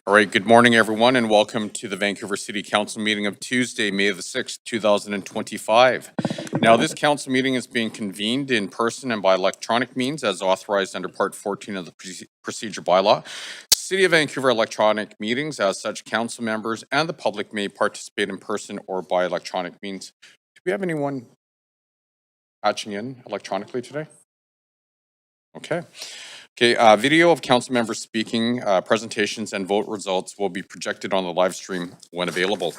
All right, good morning, everyone, and welcome to the Vancouver City Council meeting of Tuesday, May the 6th, 2025. Now, this council meeting is being convened in person and by electronic means as authorized under Part 14 of the Procedure Bylaw. City of Vancouver electronic meetings, as such, council members and the public may participate in person or by electronic means. Do we have anyone patching in electronically today? Okay. Video of council members speaking, presentations, and vote results will be projected on the live stream when available.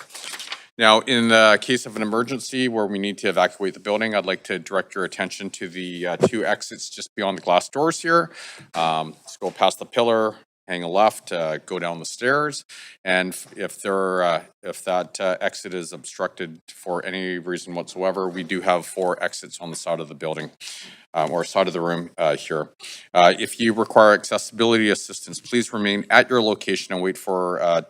Now, in the case of an emergency where we need to evacuate the building, I'd like to direct your attention to the two exits just beyond the glass doors here. Just go past the pillar, hang a left, go down the stairs, and if that exit is obstructed for any reason whatsoever, we do have 4 exits on the side of the building. Or side of the room here. If you require accessibility assistance, please remain at your location and wait for a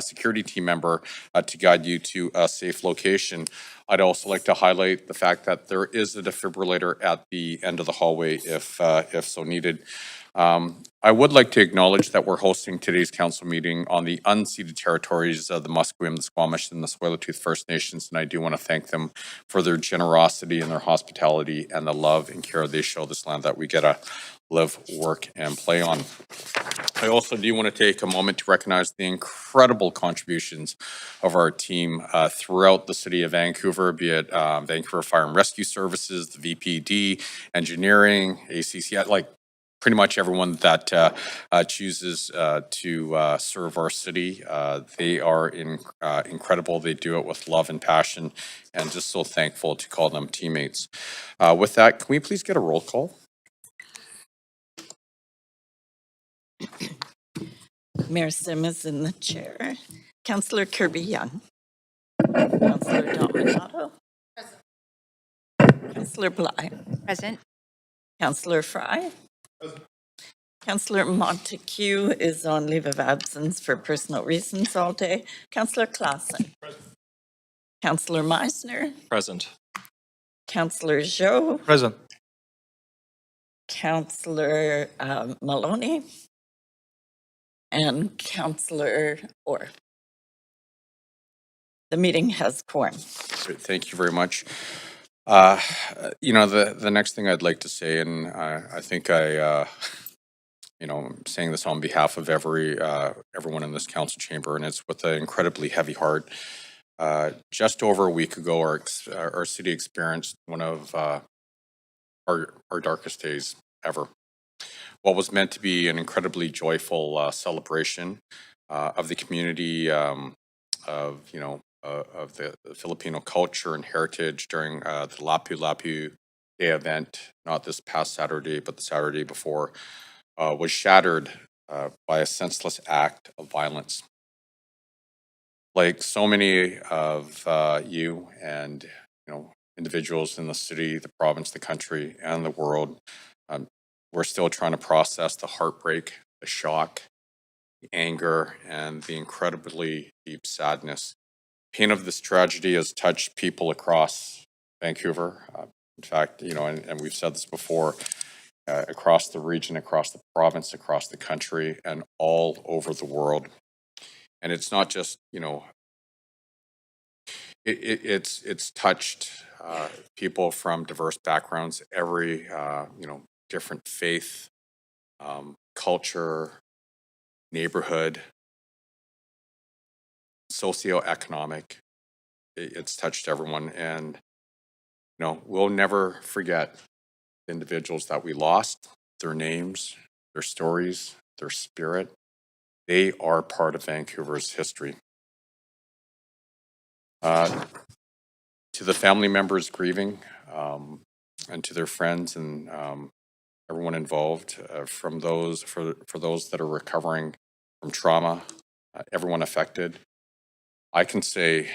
security team member to guide you to a safe location. I'd also like to highlight the fact that there is a defibrillator at the end of the hallway if so needed. I would like to acknowledge that we're hosting today's council meeting on the unceded territories of the Musqueam, the Squamish, and the Tsleil-Waututh First Nations, and I do want to thank them for their generosity and their hospitality and the love and care they show this land that we get to live, work, and play on. I also do want to take a moment to recognize the incredible contributions of our team throughout the city of Vancouver, be it Vancouver Fire and Rescue Services, the VPD, engineering, ACCI, like pretty much everyone that chooses to serve our city. They are incredible. They do it with love and passion, and just so thankful to call them teammates. With that, can we please get a roll call? Mayor Sim is in the chair. Councillor Kirby Young. Councillor Dominato. Present. Councillor Bly. Present. Councillor Fry. Present. Councillor Montague is on leave of absence for personal reasons all day. Councillor Claassen. Present. Councillor Meisner. Present. Councillor Jo. Present. Councillor Maloney. And Councillor Orr. The meeting has quorum. Great, thank you very much. You know, the next thing I'd like to say, and I think I'm saying this on behalf of everyone in this council chamber, and it's with an incredibly heavy heart. Just over a week ago, our city experienced one of our darkest days ever. What was meant to be an incredibly joyful celebration of the community, of the Filipino culture and heritage during the Lapu-Lapu Day event, not this past Saturday, but the Saturday before, was shattered by a senseless act of violence. Like so many of you and individuals in the city, the province, the country, and the world, we're still trying to process the heartbreak, the shock, the anger, and the incredibly deep sadness. Pain of this tragedy has touched people across Vancouver. In fact, and we've said this before, across the region, across the province, across the country, and all over the world. And it's not just, it's touched people from diverse backgrounds, every, different faith, culture, neighborhood, socioeconomic. It's touched everyone, and we'll never forget the individuals that we lost, their names, their stories, their spirit. They are part of Vancouver's history. To the family members grieving, and to their friends and everyone involved, for those that are recovering from trauma, everyone affected, I can say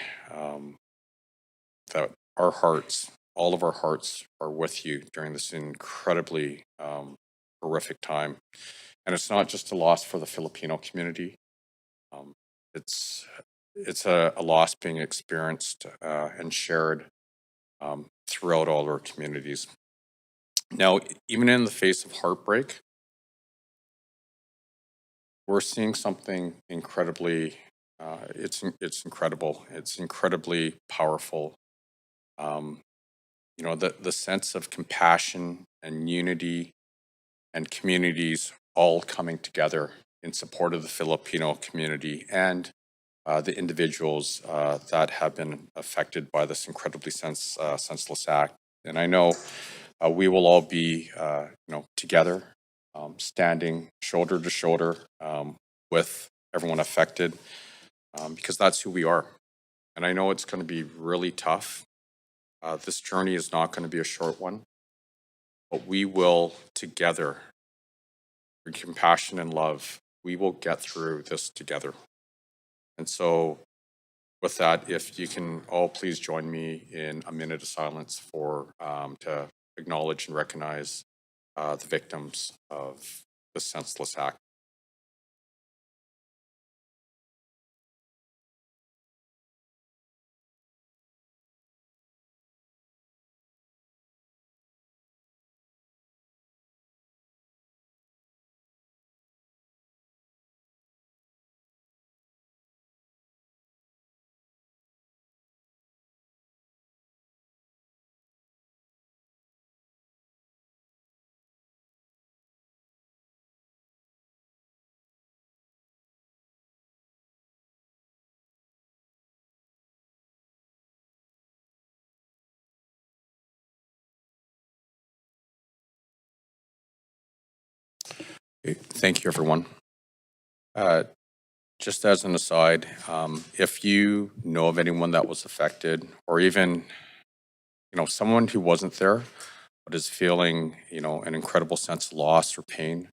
that our hearts, all of our hearts, are with you during this incredibly horrific time. And it's not just a loss for the Filipino community. It's a loss being experienced and shared throughout all our communities. Now, even in the face of heartbreak, we're seeing something incredibly, it's incredible. It's incredibly powerful. Um, you know, the sense of compassion and unity and communities all coming together in support of the Filipino community and the individuals that have been affected by this incredibly senseless act. And I know we will all be, together, standing shoulder to shoulder with everyone affected, because that's who we are. And I know it's going to be really tough. This journey is not going to be a short one, but we will together, through compassion and love, we will get through this together. And so, with that, if you can all please join me in a minute of silence for to acknowledge and recognize the victims of this senseless act. Okay, thank you, everyone. Just as an aside, if you know of anyone that was affected, or even someone who wasn't there but is feeling an incredible sense of loss or pain,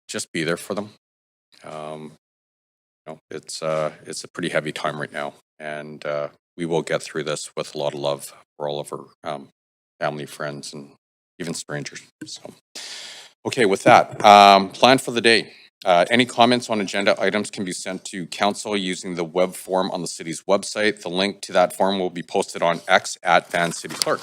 just be there for them. Um, it's a pretty heavy time right now, and we will get through this with a lot of love for all of our family, friends, and even strangers. So, okay, with that, plan for the day. Any comments on agenda items can be sent to council using the web form on the city's website. The link to that form will be posted on X at Van City Clerk.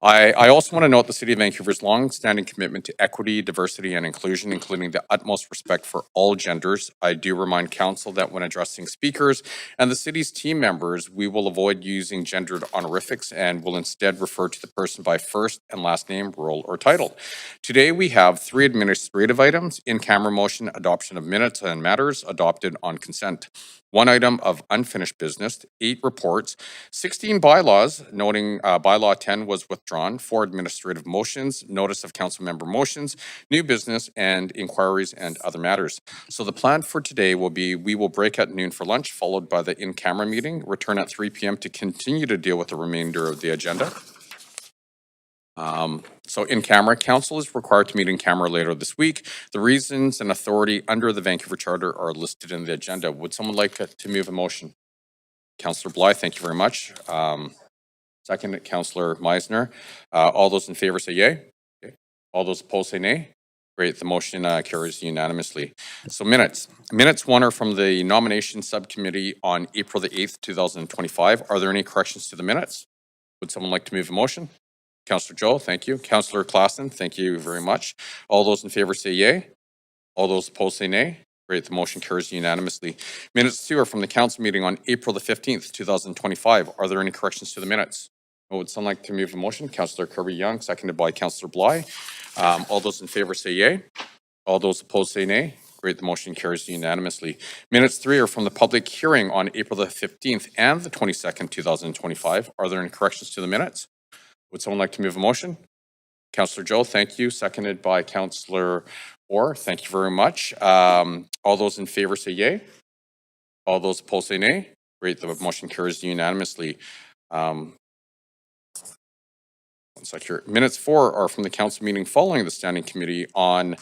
I also want to note the City of Vancouver's long-standing commitment to equity, diversity, and inclusion, including the utmost respect for all genders. I do remind Council that when addressing speakers and the City's team members, we will avoid using gendered honorifics and will instead refer to the person by first and last name, role, or title. Today, we have 3 administrative items: in-camera motion, adoption of minutes and matters adopted on consent. 1 item of unfinished business, 8 reports, 16 bylaws, noting bylaw 10 was withdrawn, 4 administrative motions, notice of council member motions, new business, and inquiries and other matters. So the plan for today will be we will break at noon for lunch, followed by the in-camera meeting, return at 3 p.m. to continue to deal with the remainder of the agenda. So in camera, council is required to meet in camera later this week. The reasons and authority under the Vancouver Charter are listed in the agenda. Would someone like to move a motion? Councillor Blythe, thank you very much. Second, Councillor Meisner. All those in favor say yay. Okay. All those opposed say nay. Great, the motion carries unanimously. So minutes. Minutes 1 are from the nomination subcommittee on April the 8th, 2025. Are there any corrections to the minutes? Would someone like to move a motion? Councillor Joe, thank you. Councillor Klassen, thank you very much. All those in favor say yay. All those opposed say nay. Great, the motion carries unanimously. Minutes 2 are from the council meeting on April the 15th, 2025. Are there any corrections to the minutes? Would someone like to move a motion? Councillor Kirby-Young, seconded by Councillor Bly. All those in favor say yay. All those opposed say nay. Great, the motion carries unanimously. Minutes 3 are from the public hearing on April the 15th and the 22nd, 2025. Are there any corrections to the minutes? Would someone like to move a motion? Councillor Joe, thank you. Seconded by Councillor Orr. Thank you very much. All those in favor say yay. All those opposed say nay. Great, the motion carries unanimously. One sec here. Minutes 4 are from the council meeting following the standing committee on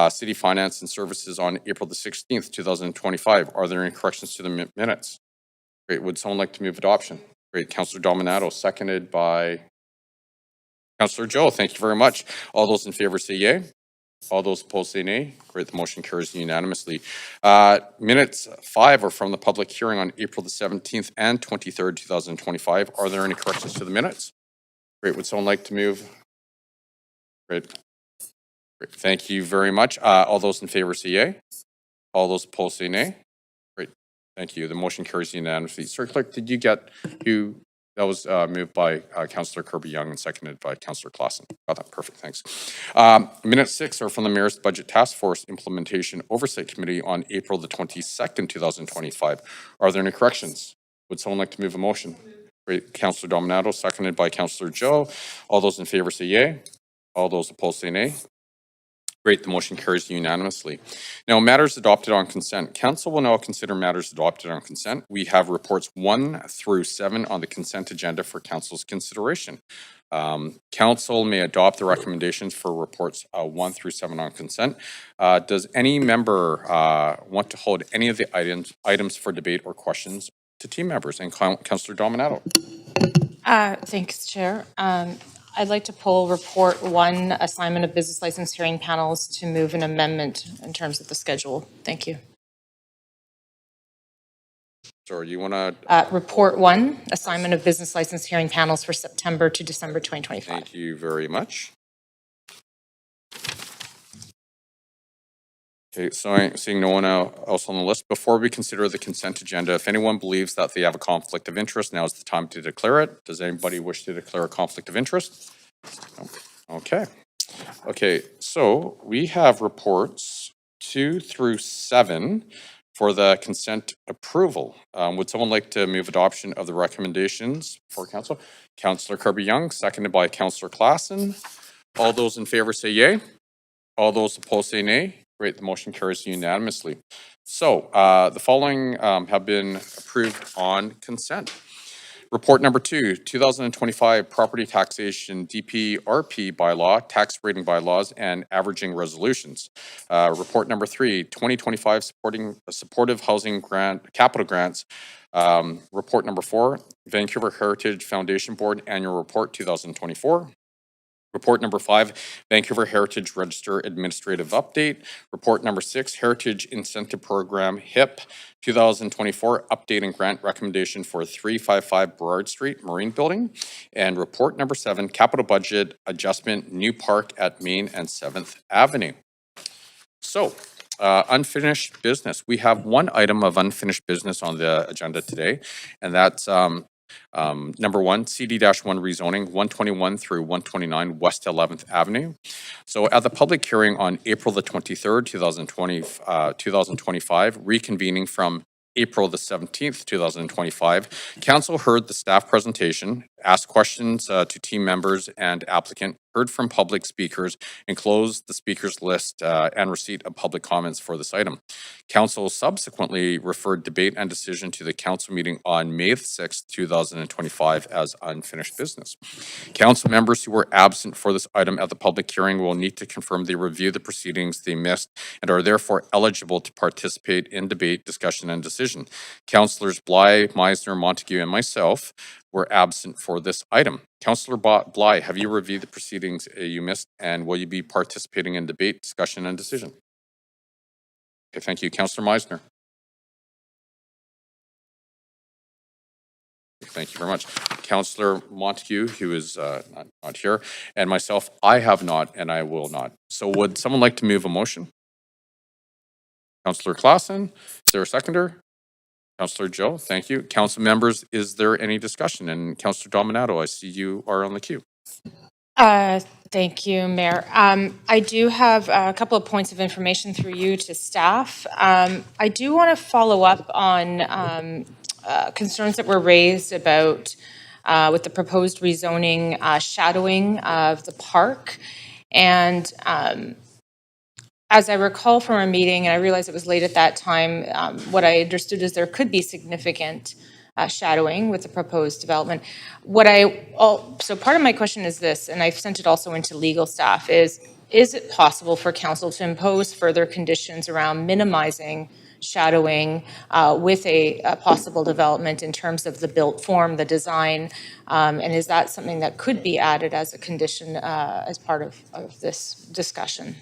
city finance and services on April the 16th, 2025. Are there any corrections to the minutes? Great, would someone like to move adoption? Great, Councillor Dominato, seconded by Councillor Joe. Thank you very much. All those in favor say yay. All those opposed say nay. Great, the motion carries unanimously. Minutes 5 are from the public hearing on April the 17th and 23rd, 2025. Are there any corrections to the minutes? Great, would someone like to move? Great. Great. Thank you very much. All those in favor say yea. All those opposed say nay. Great. Thank you. The motion carries unanimously. Sir Clerk, did you get who? That was moved by Councillor Kirby-Young and seconded by Councillor Clausen. Got that. Perfect. Thanks. Minutes 6 are from the Mayor's Budget Task Force Implementation Oversight Committee on April the 22nd, 2025. Are there any corrections? Would someone like to move a motion? Great. Councillor Dominato, seconded by Councillor Joe. All those in favor say yea. All those opposed say nay. Great, the motion carries unanimously. Now, matters adopted on consent. Council will now consider matters adopted on consent. We have reports 1 through 7 on the consent agenda for Council's consideration. Council may adopt the recommendations for reports 1 through 7 on consent. Does any member want to hold any of the items for debate or questions to team members? And Councillor Dominato. Thanks, Chair. I'd like to pull report 1, assignment of business license hearing panels, to move an amendment in terms of the schedule. Thank you. Sorry, you want to? Report 1, assignment of business license hearing panels for September to December 2025. Thank you very much. Okay, so seeing no one else on the list, before we consider the consent agenda, if anyone believes that they have a conflict of interest, now is the time to declare it. Does anybody wish to declare a conflict of interest? No. Okay. Okay, so we have reports 2 through 7 for the consent approval. Would someone like to move adoption of the recommendations for council? Councillor Kirby-Young, seconded by Councillor Claassen. All those in favor say yea. All those opposed say nay. Great, the motion carries unanimously. So the following have been approved on consent. Report number 2, 2025 Property Taxation DPRP bylaw, tax rating bylaws, and averaging resolutions. Report number 3, 2025 supportive housing grant capital grants. Report number 4, Vancouver Heritage Foundation Board Annual Report 2024. Report number 5, Vancouver Heritage Register Administrative Update. Report number 6, Heritage Incentive Program HIP 2024 Update and Grant Recommendation for 355 Burrard Street Marine Building. And report number 7, Capital Budget Adjustment New Park at Main and 7th Avenue. So, unfinished business. We have one item of unfinished business on the agenda today, and that's number 1, CD-1 rezoning 121 through 129 West 11th Avenue. So at the public hearing on April the 23rd, 2025, reconvening from April the 17th, 2025, Council heard the staff presentation, asked questions to team members and applicant, heard from public speakers, and closed the speakers list and receipt of public comments for this item. Council subsequently referred debate and decision to the council meeting on May 6th, 2025 as unfinished business. Council members who were absent for this item at the public hearing will need to confirm they reviewed the proceedings they missed and are therefore eligible to participate in debate, discussion, and decision. Councillors Bly, Meisner, Montague, and myself were absent for this item. Councillor Bly, have you reviewed the proceedings you missed, and will you be participating in debate, discussion, and decision? Okay, thank you. Councillor Meisner. Thank you very much. Councillor Montague, who is not here, and myself, I have not, and I will not. So would someone like to move a motion? Councillor Claassen, is there a seconder? Councillor Joe, thank you. Council members, is there any discussion? And Councillor Dominato, I see you are on the queue. Thank you, Mayor. I do have a couple of points of information through you to staff. I do want to follow up on concerns that were raised about with the proposed rezoning, shadowing of the park. And as I recall from our meeting, and I realized it was late at that time, what I understood is there could be significant shadowing with the proposed development. So part of my question is this, and I've sent it also into legal staff, is it possible for council to impose further conditions around minimizing shadowing with a possible development in terms of the built form, the design, and is that something that could be added as a condition as part of this discussion?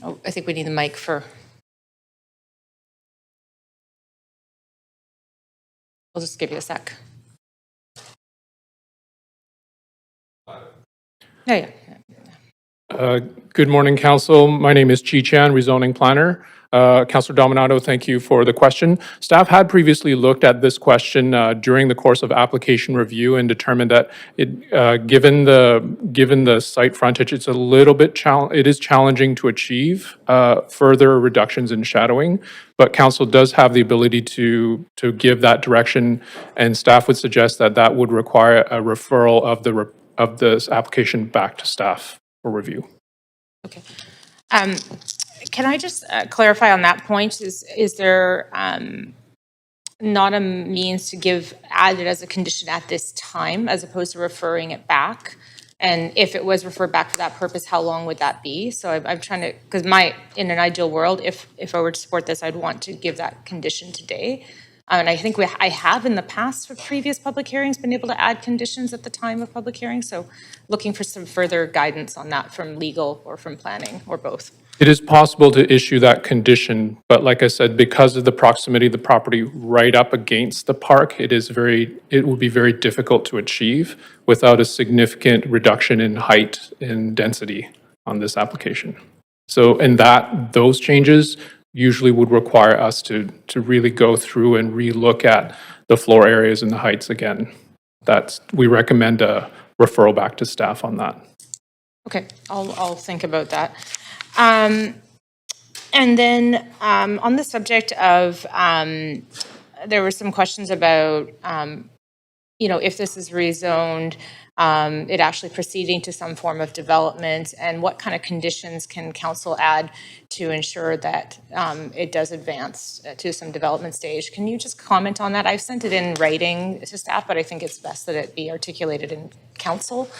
Oh, I think we need the mic for. I'll just give you a sec. Yeah. Good morning, Council. My name is Chi Chan, rezoning planner. Councillor Dominato, thank you for the question. Staff had previously looked at this question during the course of application review and determined that given the site frontage, it's a little bit it is challenging to achieve further reductions in shadowing. But Council does have the ability to give that direction, and staff would suggest that that would require a referral of this application back to staff for review. Okay. Can I just clarify on that point? Is there not a means to add it as a condition at this time as opposed to referring it back? And if it was referred back for that purpose, how long would that be? So I'm trying to, because in an ideal world, if I were to support this, I'd want to give that condition today. And I think I have in the past for previous public hearings been able to add conditions at the time of public hearing. So looking for some further guidance on that from legal or from planning or both. It is possible to issue that condition, but like I said, because of the proximity of the property right up against the park, it would be very difficult to achieve without a significant reduction in height and density on this application. So, and those changes usually would require us to really go through and relook at the floor areas and the heights again. We recommend a referral back to staff on that. Okay, I'll think about that. And then on the subject of, there were some questions about, if this is rezoned, it actually proceeding to some form of development, and what kind of conditions can council add to ensure that it does advance to some development stage? Can you just comment on that? I've sent it in writing to staff, but I think it's best that it be articulated in council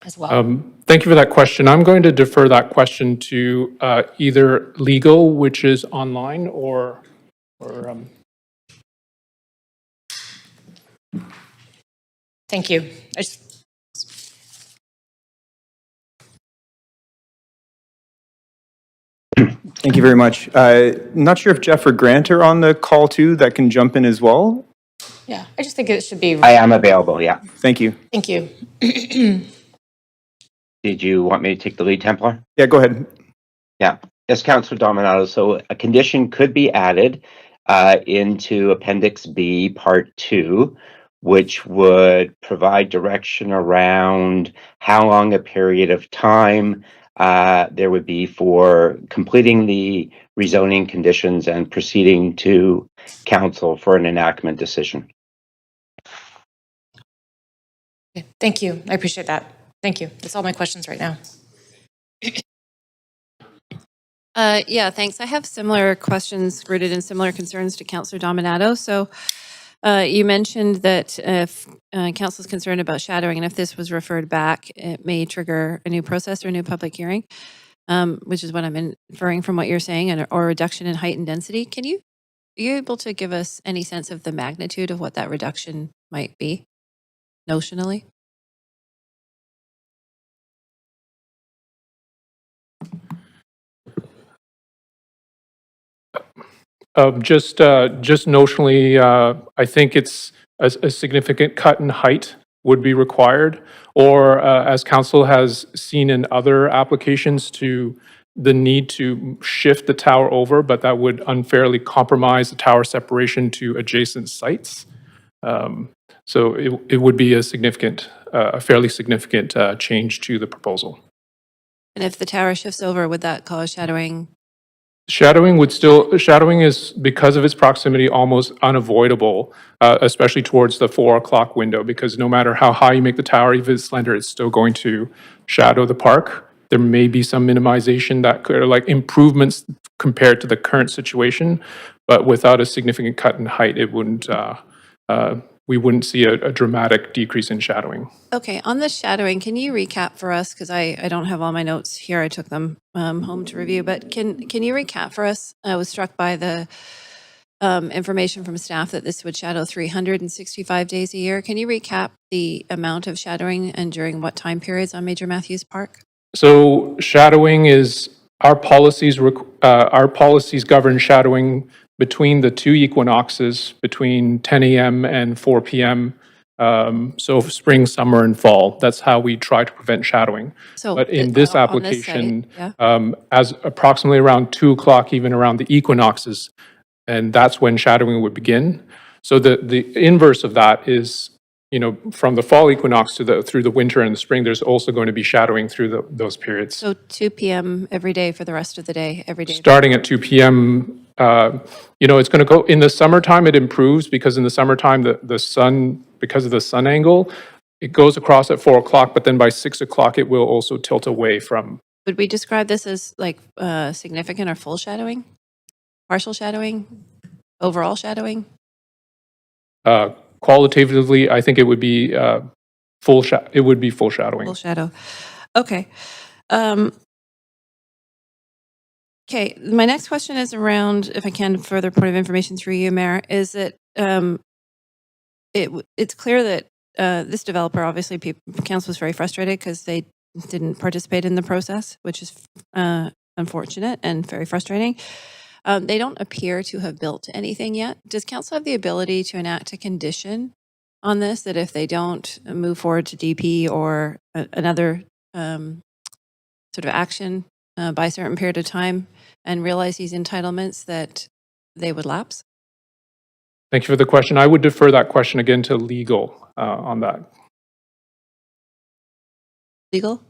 as well. Thank you for that question. I'm going to defer that question to either legal, which is online, or Thank you. Thank you very much. Not sure if Jeff or Grant are on the call too, that can jump in as well. Yeah, I just think it should be. I am available, yeah. Thank you. Thank you. Did you want me to take the lead, Templar? Yeah, go ahead. Yeah. Yes, Councillor Dominato. So a condition could be added into Appendix B, Part 2, which would provide direction around how long a period of time there would be for completing the rezoning conditions and proceeding to council for an enactment decision. Okay, thank you. I appreciate that. Thank you. That's all my questions right now. Yeah, thanks. I have similar questions rooted in similar concerns to Councillor Dominato. So you mentioned that if council is concerned about shadowing, and if this was referred back, it may trigger a new process or a new public hearing, which is what I'm inferring from what you're saying, or a reduction in height and density. Are you able to give us any sense of the magnitude of what that reduction might be, notionally? Just notionally, I think it's a significant cut in height would be required, or as council has seen in other applications, to the need to shift the tower over, but that would unfairly compromise the tower separation to adjacent sites. So it would be a fairly significant change to the proposal. And if the tower shifts over, would that cause shadowing? Shadowing is, because of its proximity, almost unavoidable, especially towards the 4 o'clock window, because no matter how high you make the tower, even if it's slender, it's still going to shadow the park. There may be some minimization that could, like improvements compared to the current situation, but without a significant cut in height, it wouldn't, we wouldn't see a dramatic decrease in shadowing. Okay, on the shadowing, can you recap for us? Because I don't have all my notes here. I took them home to review, but can you recap for us? I was struck by the information from staff that this would shadow 365 days a year. Can you recap the amount of shadowing and during what time periods on Major Matthews Park? So shadowing is, our policies govern shadowing between the 2 equinoxes, between 10 a.m. and 4 p.m. So spring, summer, and fall. That's how we try to prevent shadowing. So, But in this on this site, application, yeah. as approximately around 2 o'clock, even around the equinoxes, and that's when shadowing would begin. So the inverse of that is, from the fall equinox through the winter and the spring, there's also going to be shadowing through those periods. So 2 p.m. every day for the rest of the day, every day. Starting at 2 p.m., it's going to go, in the summertime, it improves because in the summertime, the sun, because of the sun angle, it goes across at 4 o'clock, but then by 6 o'clock, it will also tilt away from. Would we describe this as like significant or full shadowing? Partial shadowing? Overall shadowing? Qualitatively, I think it would be full shadowing. Full shadow. Okay. Okay, my next question is around, if I can, further point of information through you, Mayor, is that it's clear that this developer, obviously, council was very frustrated because they didn't participate in the process, which is unfortunate and very frustrating. They don't appear to have built anything yet. Does council have the ability to enact a condition on this, that if they don't move forward to DP or another sort of action by a certain period of time and realize these entitlements, that they would lapse? Thank you for the question. I would defer that question again to legal on that. Legal?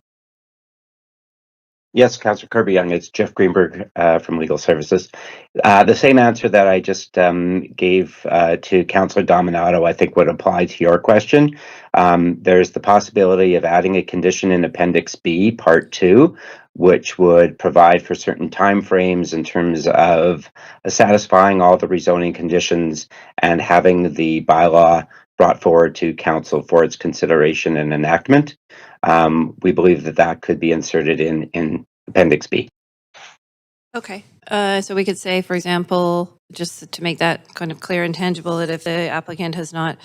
Yes, Councillor Kirby-Young, it's Jeff Greenberg from Legal Services. The same answer that I just gave to Councillor Dominato, I think would apply to your question. There's the possibility of adding a condition in Appendix B, Part 2, which would provide for certain timeframes in terms of satisfying all the rezoning conditions and having the bylaw brought forward to council for its consideration and enactment. We believe that that could be inserted in Appendix B. Okay. So we could say, for example, just to make that kind of clear and tangible, that if the applicant has not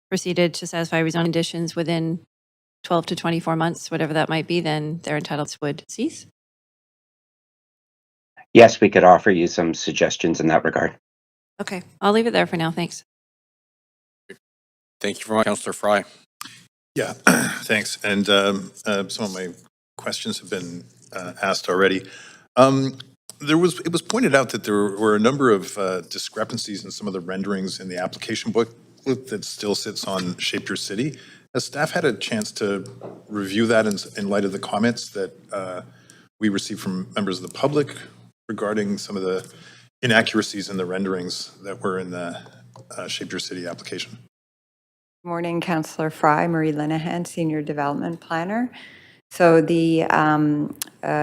proceeded to satisfy rezoning conditions within 12 to 24 months, whatever that might be, then their entitlements would cease? Yes, we could offer you some suggestions in that regard. Okay. I'll leave it there for now. Thanks. Thank you very much, Councillor Fry. Yeah, thanks. And some of my questions have been asked already. It was pointed out that there were a number of discrepancies in some of the renderings in the application book that still sits on Shape Your City. Has staff had a chance to review that in light of the comments that we received from members of the public regarding some of the inaccuracies in the renderings that were in the Shape Your City application? Morning, Councillor Fry, Marie Linehan, Senior Development Planner. So the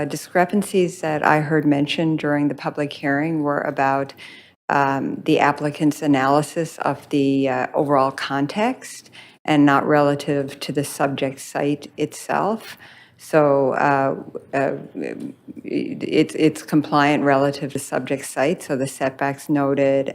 discrepancies that I heard mentioned during the public hearing were about the applicant's analysis of the overall context and not relative to the subject site itself. So it's compliant relative to subject site. So the setbacks noted,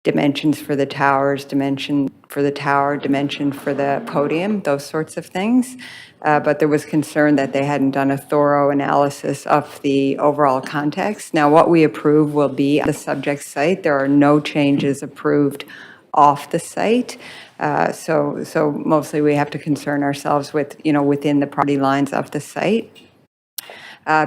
dimensions for the towers, dimension for the tower, dimension for the podium, those sorts of things. But there was concern that they hadn't done a thorough analysis of the overall context. Now, what we approve will be on the subject site. There are no changes approved off the site. So mostly we have to concern ourselves with, within the property lines of the site.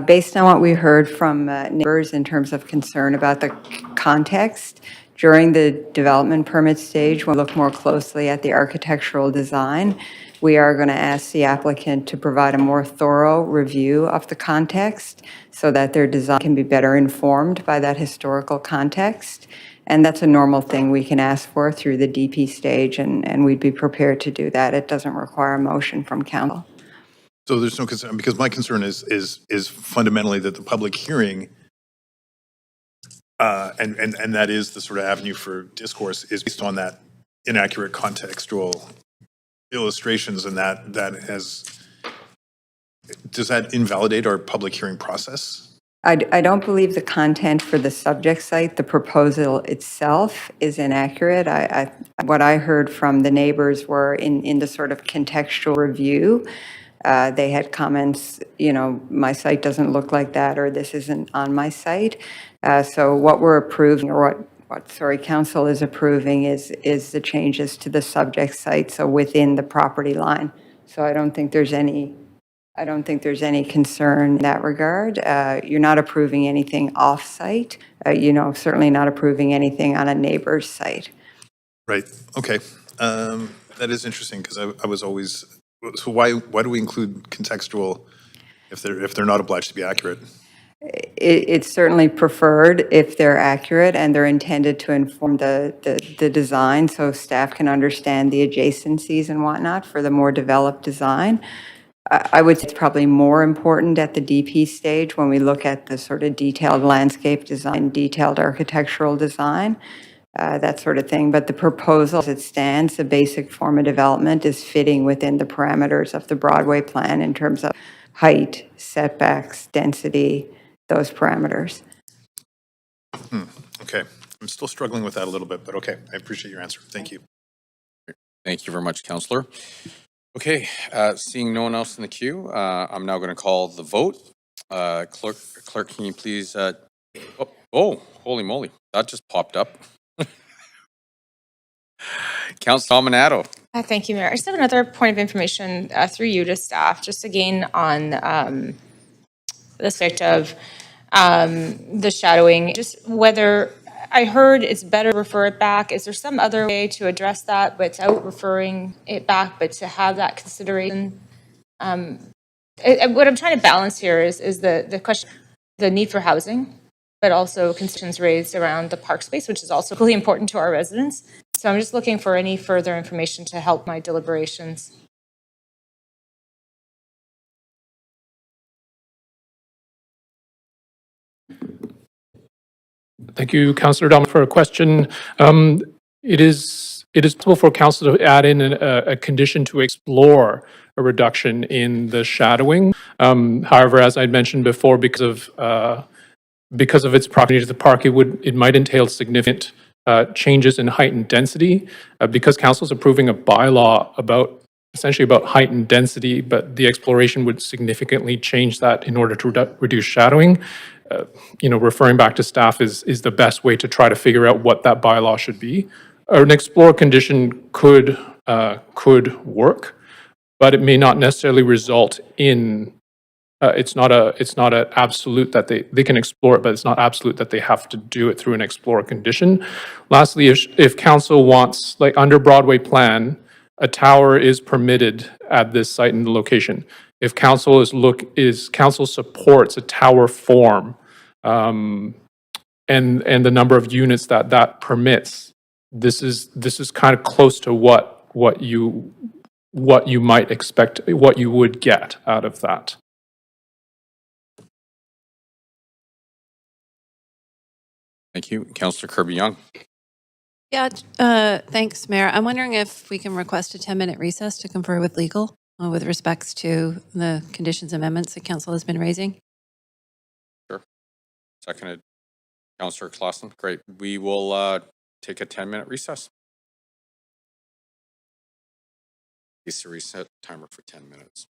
Based on what we heard from neighbors in terms of concern about the context, during the development permit stage, we'll look more closely at the architectural design. We are going to ask the applicant to provide a more thorough review of the context so that their design can be better informed by that historical context. And that's a normal thing we can ask for through the DP stage, and we'd be prepared to do that. It doesn't require a motion from council. So there's no concern, because my concern is fundamentally that the public hearing, and that is the sort of avenue for discourse, is based on that inaccurate contextual illustrations, and does that invalidate our public hearing process? I don't believe the content for the subject site, the proposal itself, is inaccurate. What I heard from the neighbors were in the sort of contextual review. They had comments, my site doesn't look like that, or this isn't on my site. So what we're approving, or what council is approving is the changes to the subject site, so within the property line. So I don't think there's any concern in that regard. You're not approving anything off-site, certainly not approving anything on a neighbor's site. Right, okay. That is interesting, because I was always, so why do we include contextual if they're not obliged to be accurate? It's certainly preferred if they're accurate and they're intended to inform the design, so staff can understand the adjacencies and whatnot for the more developed design. I would say it's probably more important at the DP stage when we look at the sort of detailed landscape design, detailed architectural design, that sort of thing. But the proposal as it stands, the basic form of development is fitting within the parameters of the Broadway plan in terms of height, setbacks, density, those parameters. Okay, I'm still struggling with that a little bit, but okay, I appreciate your answer. Thank you. Thank you very much, Councillor. Okay, seeing no one else in the queue, I'm now going to call the vote. Clerk, can you please, oh, holy moly, that just popped up. Councillor Dominato. Thank you, Mayor. I just have another point of information through you to staff, just again on the subject of the shadowing, just whether I heard it's better to refer it back. Is there some other way to address that without referring it back, but to have that consideration? What I'm trying to balance here is the question, the need for housing, but also concerns raised around the park space, which is also really important to our residents. So I'm just looking for any further information to help my deliberations. Thank you, Councillor Dom, for a question. It is possible for council to add in a condition to explore a reduction in the shadowing. However, as I mentioned before, because of its proximity to the park, it might entail significant changes in height and density. Because council is approving a bylaw essentially about height and density, but the exploration would significantly change that in order to reduce shadowing. Referring back to staff is the best way to try to figure out what that bylaw should be. An explore condition could work, but it may not necessarily result in. It's not an absolute that they can explore it, but it's not absolute that they have to do it through an explore condition. Lastly, if council wants, like under Broadway plan, a tower is permitted at this site and location. If council council supports a tower form, and the number of units that permits, this is kind of close to what you might expect, what you would get out of that. Thank you. Councillor Kirby-Young. Yeah, thanks, Mayor. I'm wondering if we can request a 10-minute recess to confer with legal with respects to the conditions amendments that council has been raising. Sure. Seconded. Councillor Clausen. Great. We will take a 10-minute recess. Please reset timer for 10 minutes.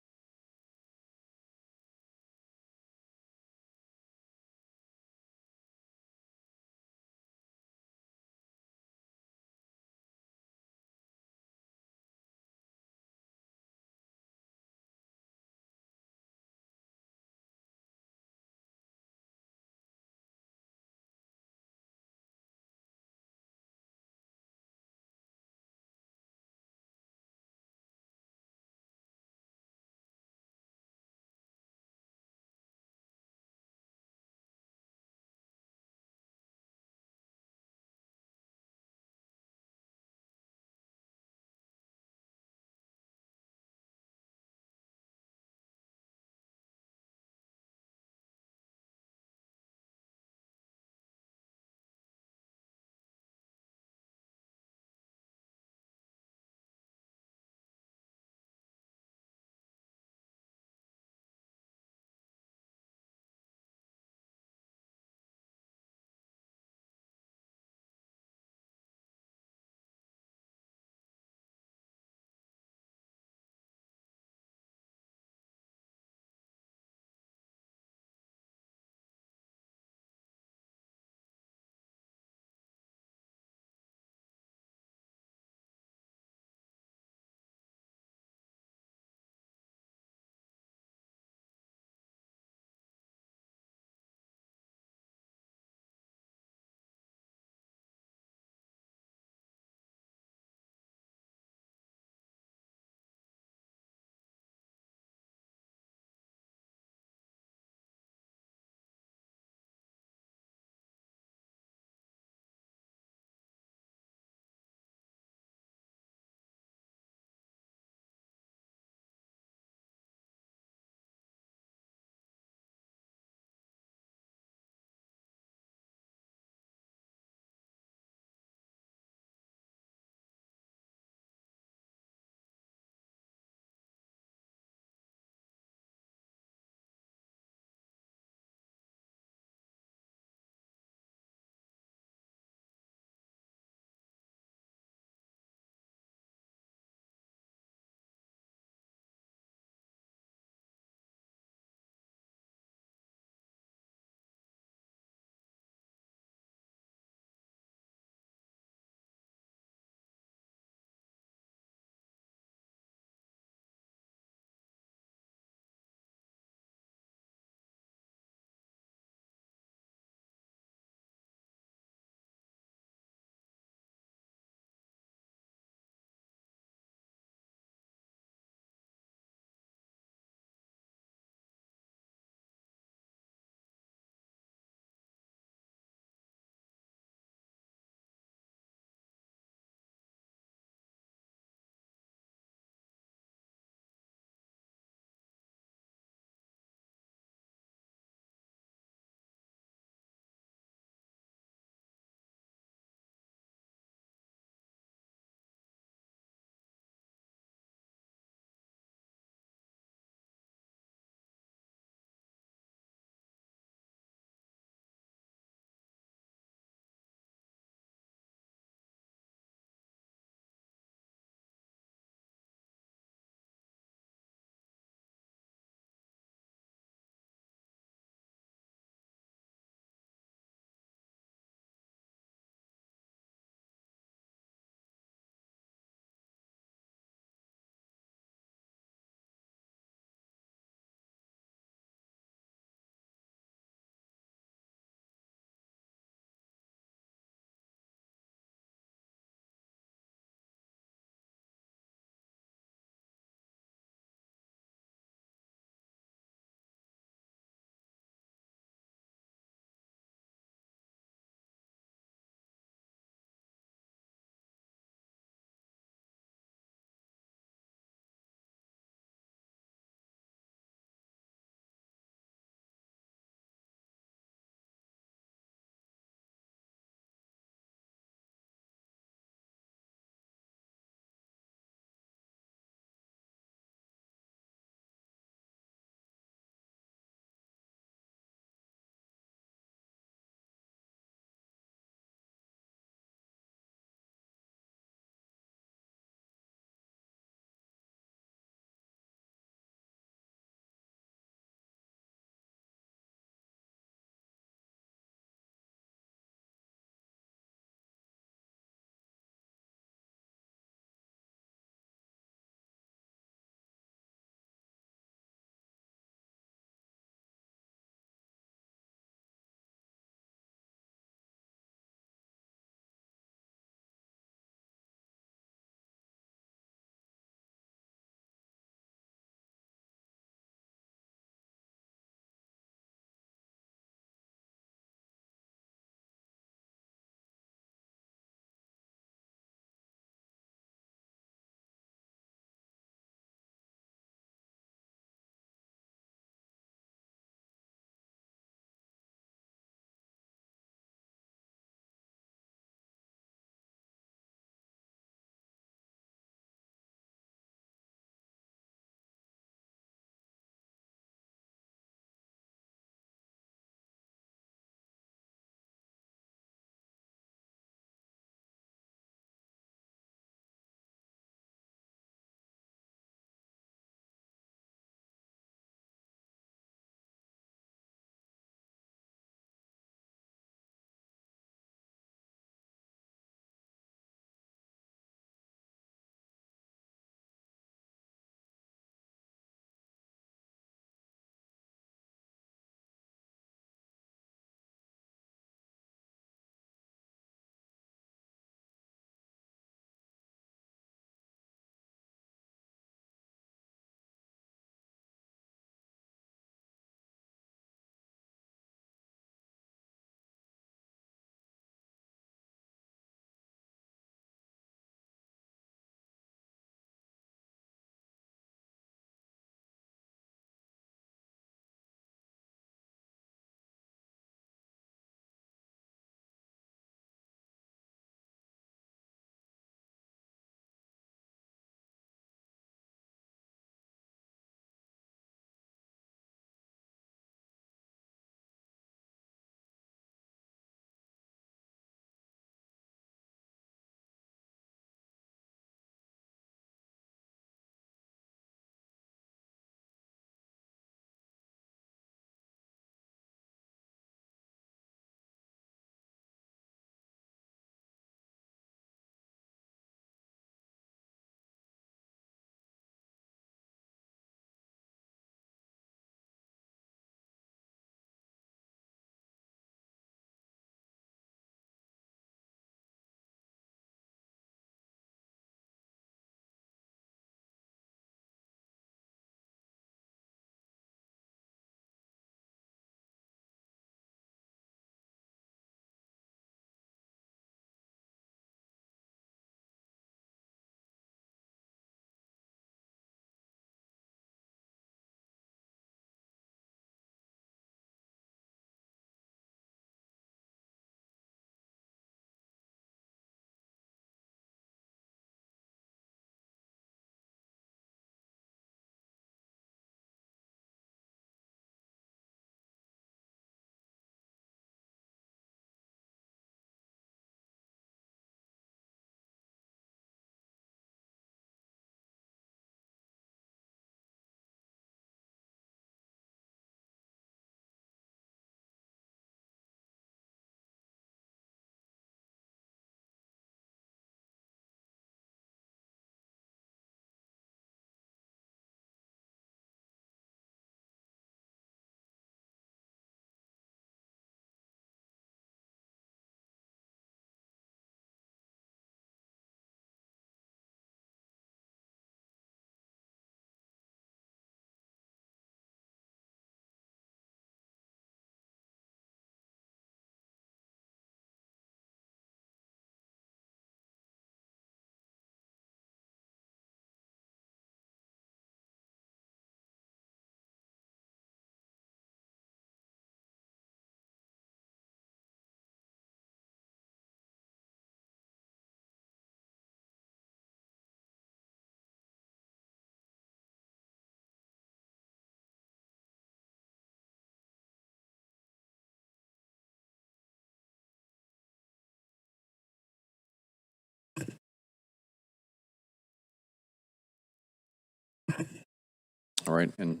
All right, and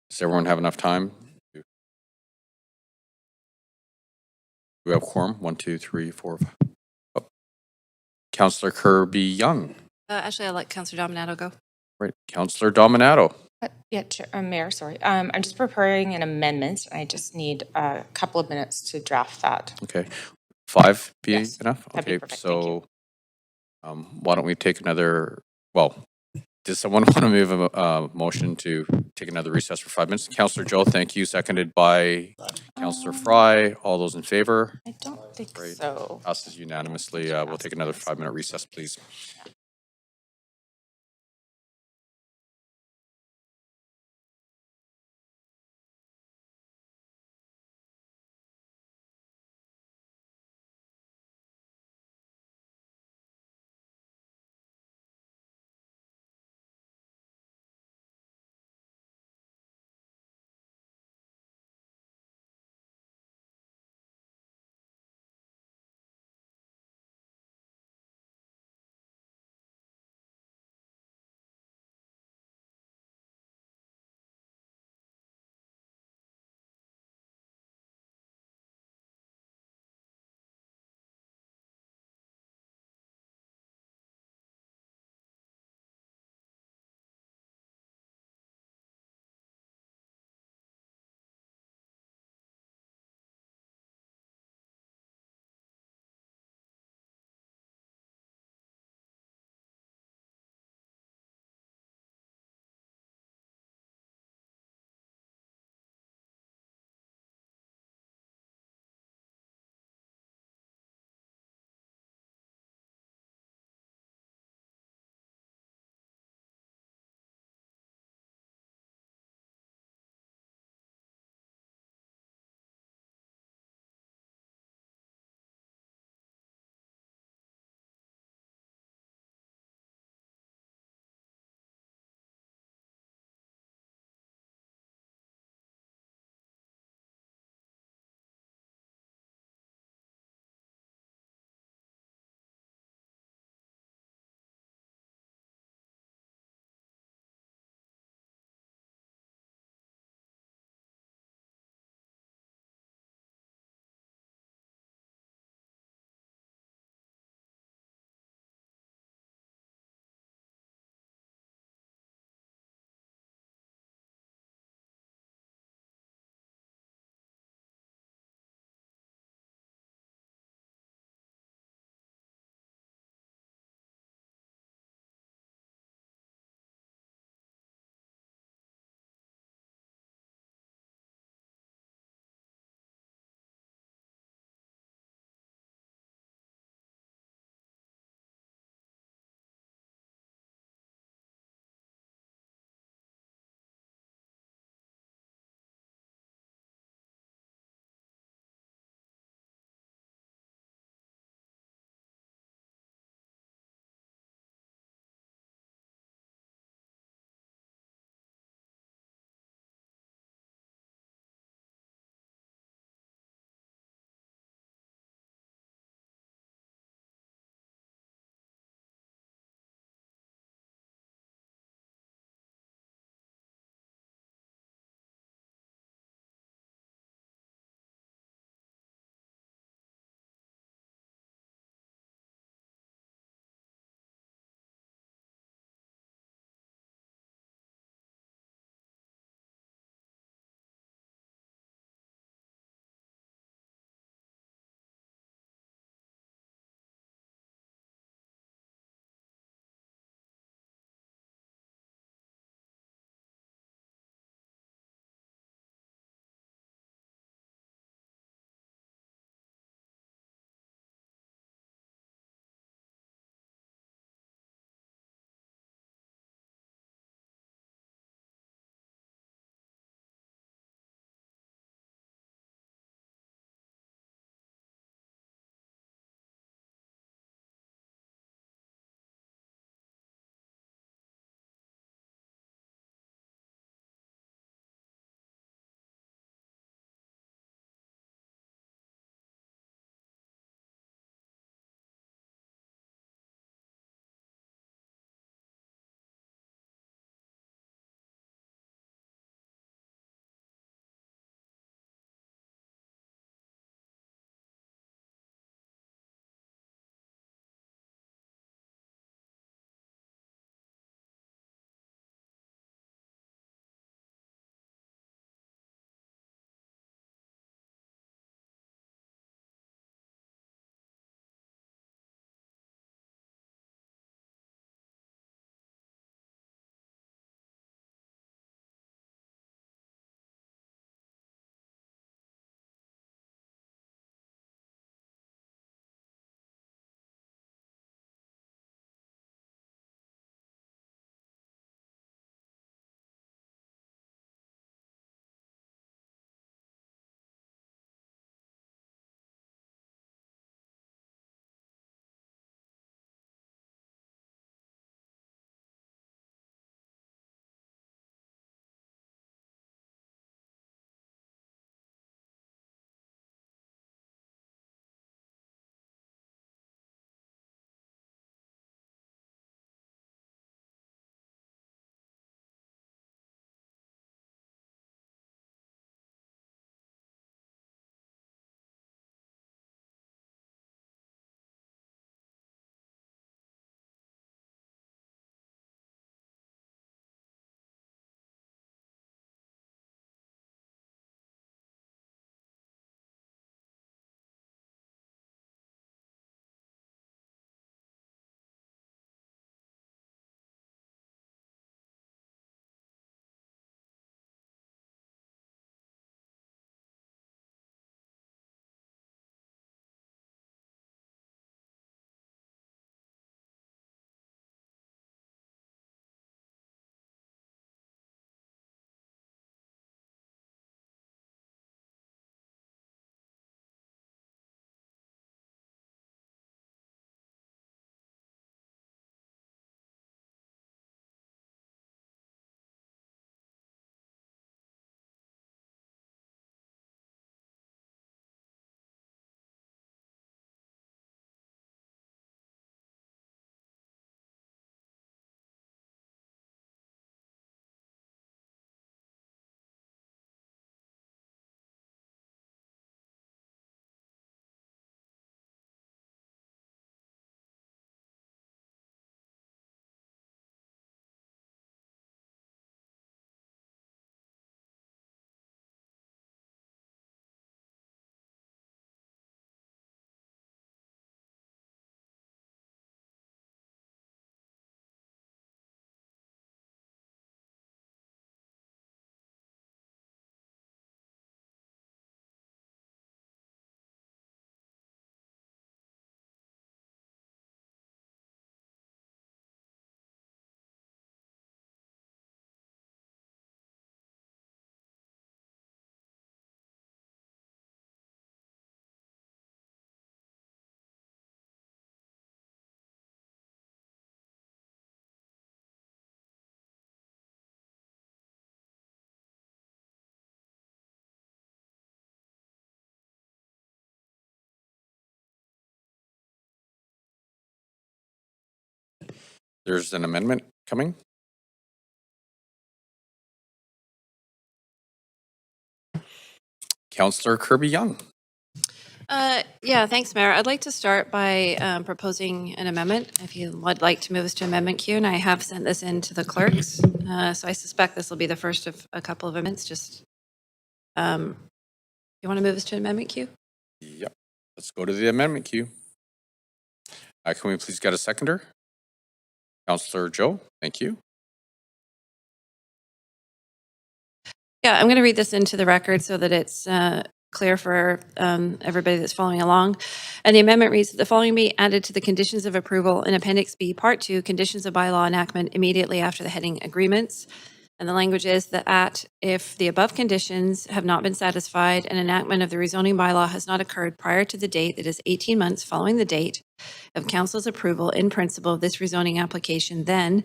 does everyone have enough time? Do we have quorum? 1, 2, 3, 4, 5. Oh. Councillor Kirby Young. Actually, I'll let Councillor Dominato go. Right, Councillor Dominato. Yeah, Mayor, sorry. I'm just preparing an amendment. I just need a couple of minutes to draft that. Okay, 5 be Yes, enough? that'd be Okay, perfect. Thank you. so why don't we take another, well, does someone want to move a motion to take another recess for 5 minutes? Councillor Joe, thank you, seconded by Councillor Fry. All those in favor? I don't think Great. so. Passes unanimously. We'll take another 5-minute recess, please. There's an amendment coming. Councillor Kirby Young. Yeah, thanks, Mayor. I'd like to start by proposing an amendment, if you would like to move us to amendment queue, and I have sent this in to the clerks. So I suspect this will be the first of a couple of amendments. Just, you want to move us to amendment queue? Yep. Let's go to the amendment queue. Can we please get a seconder? Councillor Joe, thank you. Yeah, I'm going to read this into the record so that it's clear for everybody that's following along. And the amendment reads that the following be added to the conditions of approval in Appendix B, Part 2, Conditions of Bylaw Enactment immediately after the heading Agreements. And the language is that if the above conditions have not been satisfied and enactment of the rezoning bylaw has not occurred prior to the date that is 18 months following the date of council's approval in principle of this rezoning application, then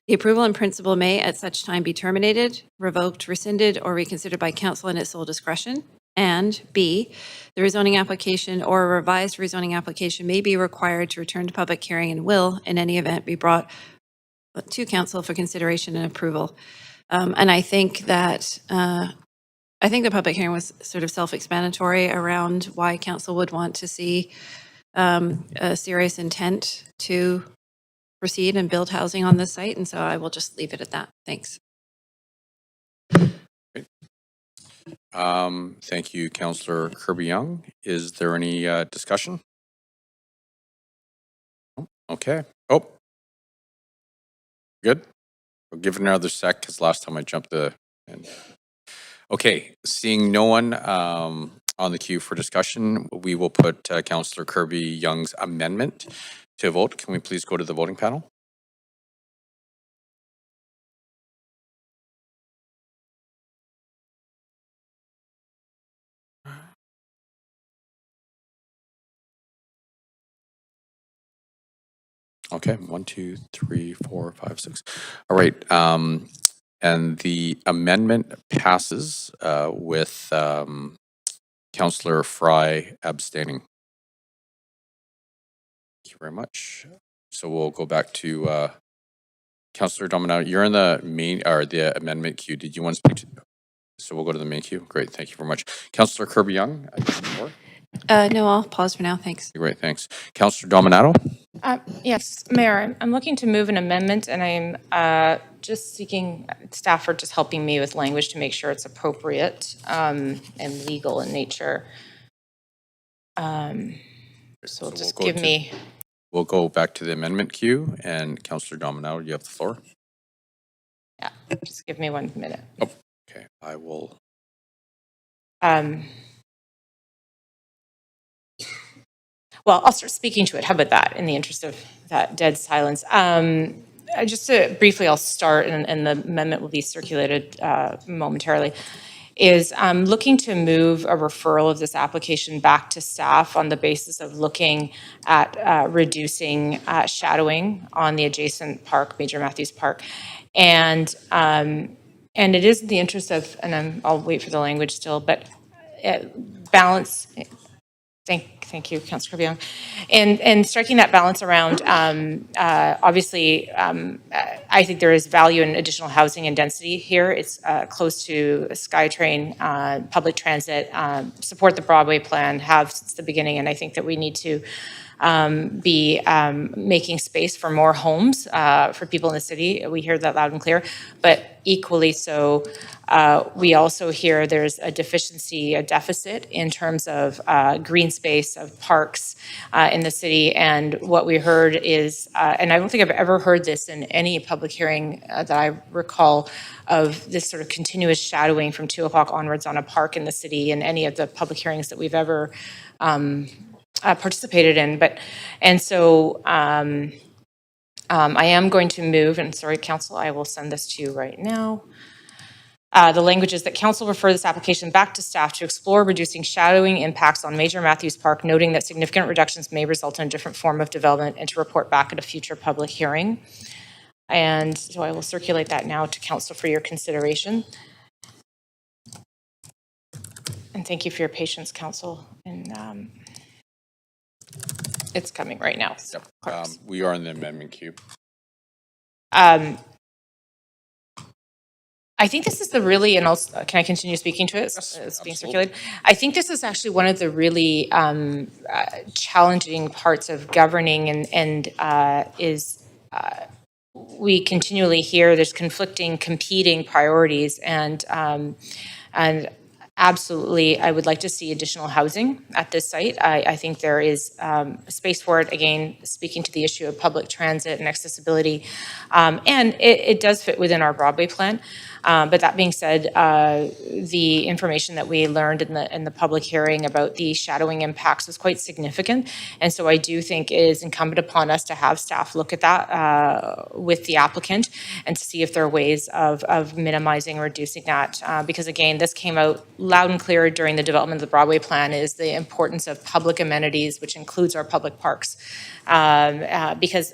the approval in principle may at such time be terminated, revoked, rescinded, or reconsidered by council in its sole discretion. And B, the rezoning application or a revised rezoning application may be required to return to public hearing and will, in any event, be brought to council for consideration and approval. And I think that the public hearing was sort of self-explanatory around why council would want to see a serious intent to proceed and build housing on this site. And so I will just leave it at that. Thanks. Thank you, Councillor Kirby Young. Is there any discussion? Okay. Oh, good. We'll give it another sec because last time I jumped the. Okay, seeing no one on the queue for discussion, we will put Councillor Kirby Young's amendment to a vote. Can we please go to the voting panel? Okay, 1, 2, 3, 4, 5, 6. All right, and the amendment passes with Councillor Fry abstaining. Thank you very much. So we'll go back to Councillor Dominato. You're in the main or the amendment queue. Did you want to speak to? So we'll go to the main queue. Great, thank you very much. Councillor Kirby Young. No, I'll pause for now. Thanks. Great, thanks. Councillor Dominato. Yes, Mayor, I'm looking to move an amendment, and I'm just seeking, staff are just helping me with language to make sure it's appropriate and legal in nature. So just give me. We'll go back to the amendment queue, and Councillor Dominato, you have the floor. Yeah, just give me 1 minute. Oh, okay, I will. Well, I'll start speaking to it. How about that, in the interest of that dead silence? Just to briefly, I'll start, and the amendment will be circulated momentarily, is looking to move a referral of this application back to staff on the basis of looking at reducing shadowing on the adjacent park, Major Matthews Park. And it is in the interest of, and I'll wait for the language still, but balance. Thank you, Councillor Kirby Young. And striking that balance around, obviously, I think there is value in additional housing and density here. It's close to SkyTrain, public transit, support the Broadway plan, have since the beginning, and I think that we need to be making space for more homes for people in the city. We hear that loud and clear, but equally so, we also hear there's a deficiency, a deficit in terms of green space, of parks in the city. And what we heard is, and I don't think I've ever heard this in any public hearing that I recall, of this sort of continuous shadowing from 2 o'clock onwards on a park in the city in any of the public hearings that we've ever participated in. So I am going to move, and sorry, Council, I will send this to you right now. The language is that Council refer this application back to staff to explore reducing shadowing impacts on Major Matthews Park, noting that significant reductions may result in a different form of development, and to report back at a future public hearing. And so I will circulate that now to Council for your consideration. And thank you for your patience, Council. And it's coming right now. So Yep. We are in the amendment queue. I think this is the really, and also, can I continue speaking to it? Yes, It's being absolutely. circulated. I think this is actually one of the really challenging parts of governing, and is we continually hear there's conflicting, competing priorities, and absolutely, I would like to see additional housing at this site. I think there is space for it. Again, speaking to the issue of public transit and accessibility, and it does fit within our Broadway plan. But that being said, the information that we learned in the public hearing about the shadowing impacts was quite significant, and so I do think it is incumbent upon us to have staff look at that with the applicant and to see if there are ways of minimizing or reducing that. Because again, this came out loud and clear during the development of the Broadway plan, is the importance of public amenities, which includes our public parks, because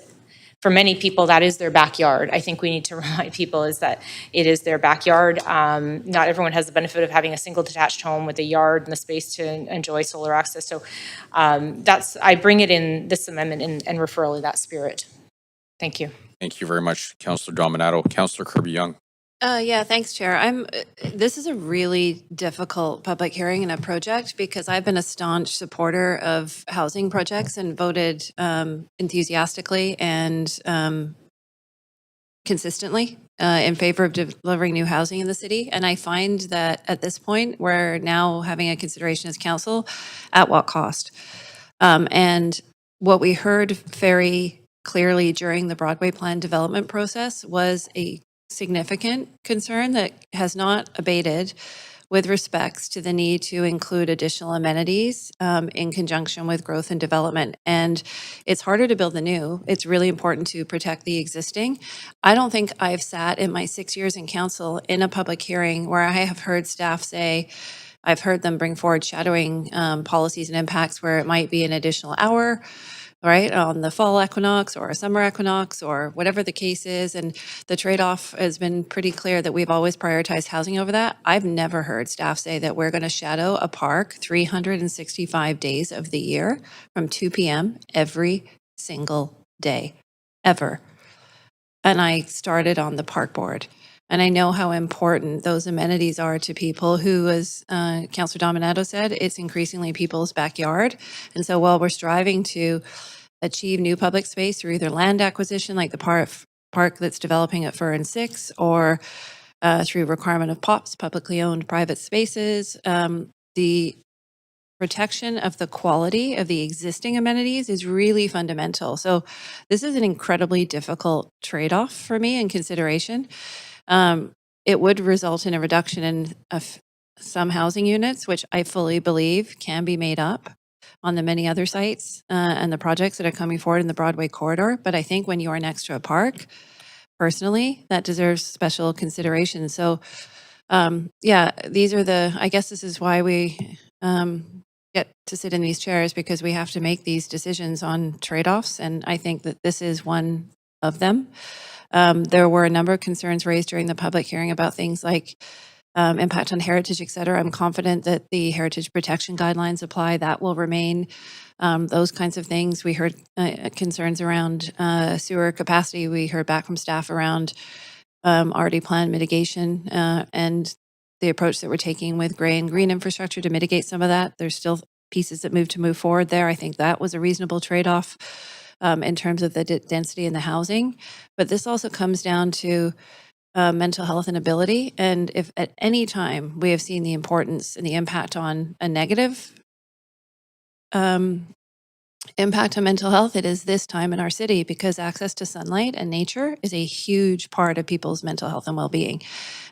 for many people, that is their backyard. I think we need to remind people is that it is their backyard. Not everyone has the benefit of having a single detached home with a yard and the space to enjoy solar access. So I bring it in this amendment and referral in that spirit. Thank you. Thank you very much, Councillor Dominato. Councillor Kirby-Young. Yeah, thanks, Chair. This is a really difficult public hearing and a project because I've been a staunch supporter of housing projects and voted enthusiastically and consistently in favor of delivering new housing in the city. And I find that at this point, we're now having a consideration as council at what cost. And what we heard very clearly during the Broadway plan development process was a significant concern that has not abated with respects to the need to include additional amenities in conjunction with growth and development. And it's harder to build the new. It's really important to protect the existing. I don't think I've sat in my 6 years in council in a public hearing where I have heard staff say, I've heard them bring forward shadowing policies and impacts where it might be an additional hour, right, on the fall equinox or a summer equinox or whatever the case is. And the trade-off has been pretty clear that we've always prioritized housing over that. I've never heard staff say that we're going to shadow a park 365 days of the year from 2 p.m. every single day, ever. And I started on the park board. And I know how important those amenities are to people who, as Councillor Dominato said, it's increasingly people's backyard. And so while we're striving to achieve new public space through either land acquisition, like the park that's developing at Fur and Six, or through requirement of POPs, publicly owned private spaces, the protection of the quality of the existing amenities is really fundamental. So this is an incredibly difficult trade-off for me in consideration. It would result in a reduction in some housing units, which I fully believe can be made up on the many other sites and the projects that are coming forward in the Broadway corridor. But I think when you are next to a park, personally, that deserves special consideration. So yeah, I guess this is why we get to sit in these chairs, because we have to make these decisions on trade-offs. And I think that this is one of them. There were a number of concerns raised during the public hearing about things like impact on heritage, et cetera. I'm confident that the heritage protection guidelines apply. That will remain. Those kinds of things. We heard concerns around sewer capacity. We heard back from staff around already planned mitigation and the approach that we're taking with gray and green infrastructure to mitigate some of that. There's still pieces that move forward there. I think that was a reasonable trade-off in terms of the density and the housing. But this also comes down to mental health and ability. And if at any time we have seen the importance and the impact on a negative impact on mental health, it is this time in our city, because access to sunlight and nature is a huge part of people's mental health and well-being.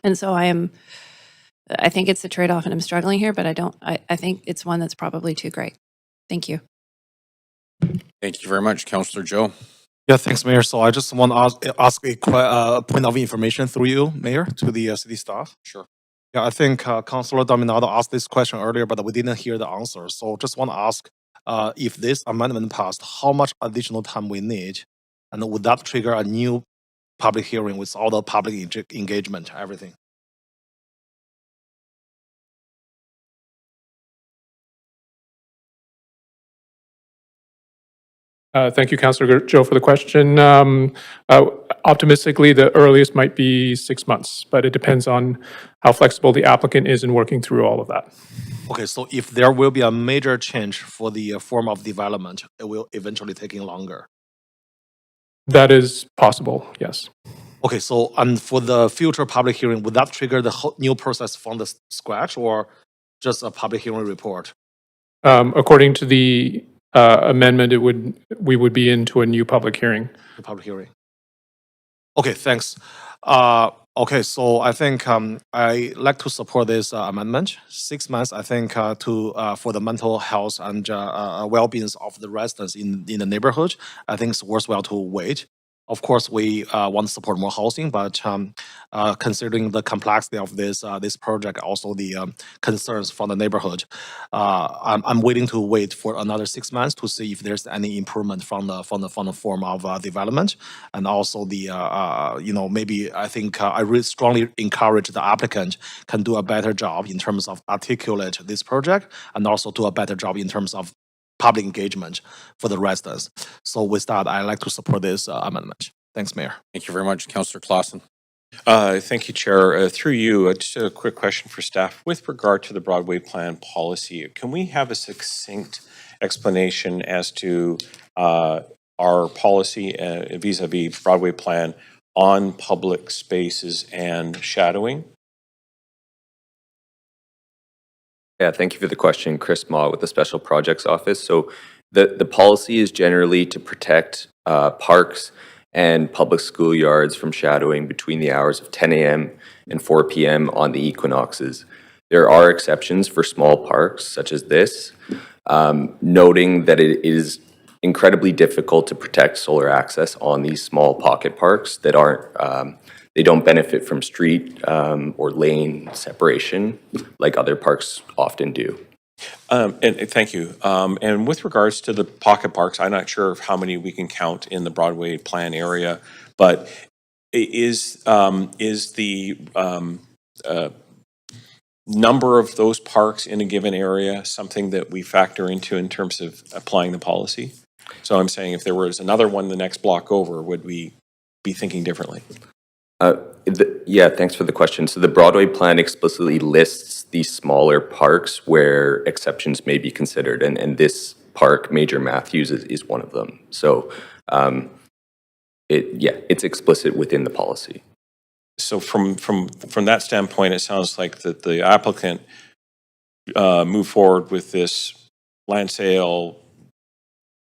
And so I think it's a trade-off, and I'm struggling here, but I think it's one that's probably too great. Thank you. Thank you very much, Councillor Joe. Yeah, thanks, Mayor. So I just want to ask a point of information through you, Mayor, to the city staff. Sure. Yeah, I think Councillor Dominato asked this question earlier, but we didn't hear the answer. So just want to ask if this amendment passed, how much additional time we need, and would that trigger a new public hearing with all the public engagement, everything? Thank you, Councillor Joe, for the question. Optimistically, the earliest might be 6 months, but it depends on how flexible the applicant is in working through all of that. Okay, so if there will be a major change for the form of development, it will eventually taking longer. That is possible, yes. Okay, so for the future public hearing, would that trigger the whole new process from the scratch or just a public hearing report? According to the amendment, we would be into a new public hearing. The public hearing. Okay, thanks. Okay, so I think I like to support this amendment. 6 months, I think, for the mental health and well-being of the residents in the neighborhood, I think it's worthwhile to wait. Of course, we want to support more housing, but considering the complexity of this project, also the concerns from the neighborhood, I'm willing to wait for another 6 months to see if there's any improvement from the form of development, and also the maybe I think I really strongly encourage the applicant can do a better job in terms of articulate this project, and also do a better job in terms of public engagement for the residents. So with that, I like to support this amendment. Thanks, Mayor. Thank you very much, Councillor Clausen. Thank you, Chair. Through you, just a quick question for staff. With regard to the Broadway Plan policy, can we have a succinct explanation as to our policy vis-a-vis Broadway Plan on public spaces and shadowing? Yeah, thank you for the question, Chris Ma with the Special Projects Office. So the policy is generally to protect parks and public schoolyards from shadowing between the hours of 10 a.m. and 4 p.m. on the equinoxes. There are exceptions for small parks such as this, noting that it is incredibly difficult to protect solar access on these small pocket parks that aren't they don't benefit from street or lane separation like other parks often do. And thank you. And with regards to the pocket parks, I'm not sure of how many we can count in the Broadway Plan area, but is the number of those parks in a given area something that we factor into in terms of applying the policy? So I'm saying if there was another one the next block over, would we be thinking differently? Yeah, thanks for the question. So the Broadway Plan explicitly lists these smaller parks where exceptions may be considered, and this park, Major Matthews, is one of them. So it's explicit within the policy. So from that standpoint, it sounds like that the applicant move forward with this land sale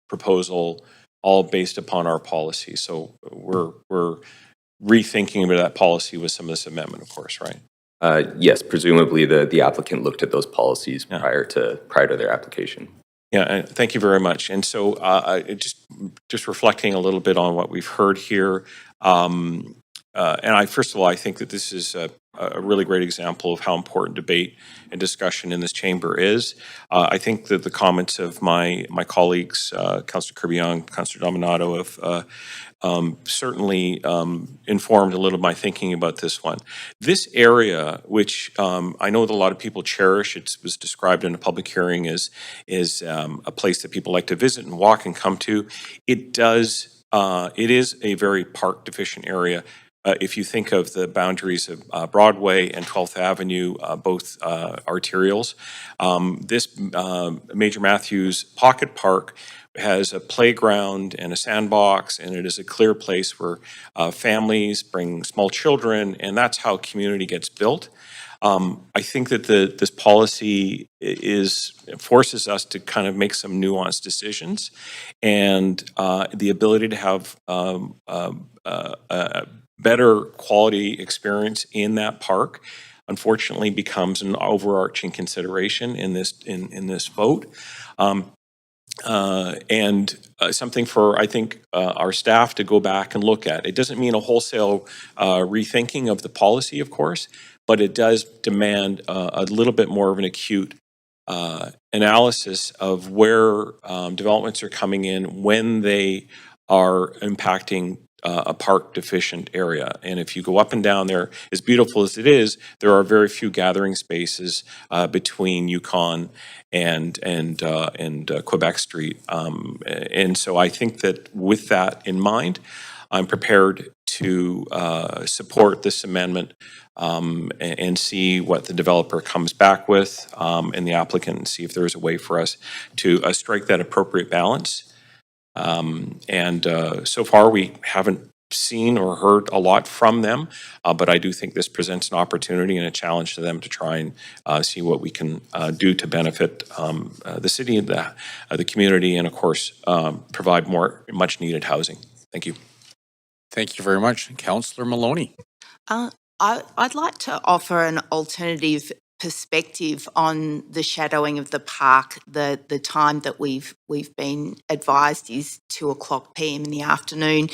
proposal all based upon our policy. So we're rethinking about that policy with some of this amendment, of course, right? Yes, presumably the applicant looked at those policies prior to their application. Yeah, and thank you very much. And so just reflecting a little bit on what we've heard here, and first of all, I think that this is a really great example of how important debate and discussion in this chamber is. I think that the comments of my colleagues, Councillor Kirby-Young, Councillor Dominato, have certainly informed a little of my thinking about this one. This area, which I know that a lot of people cherish, it was described in a public hearing as a place that people like to visit and walk and come to. It is a very park deficient area. If you think of the boundaries of Broadway and 12th Avenue, both arterials, this Major Matthews Pocket Park has a playground and a sandbox, and it is a clear place where families bring small children, and that's how community gets built. I think that this policy forces us to kind of make some nuanced decisions, and the ability to have a better quality experience in that park, unfortunately, becomes an overarching consideration in this vote. And something for, I think, our staff to go back and look at. It doesn't mean a wholesale rethinking of the policy, of course, but it does demand a little bit more of an acute analysis of where developments are coming in when they are impacting a park deficient area. And if you go up and down there, as beautiful as it is, there are very few gathering spaces between Yukon and Quebec Street. And so I think that with that in mind, I'm prepared to support this amendment and see what the developer comes back with and the applicant, and see if there is a way for us to strike that appropriate balance. So far, we haven't seen or heard a lot from them, but I do think this presents an opportunity and a challenge to them to try and see what we can do to benefit the city, the community, and of course, provide more much-needed housing. Thank you. Thank you very much. Councillor Maloney. I'd like to offer an alternative perspective on the shadowing of the park. The time that we've been advised is 2:00 p.m. in the afternoon.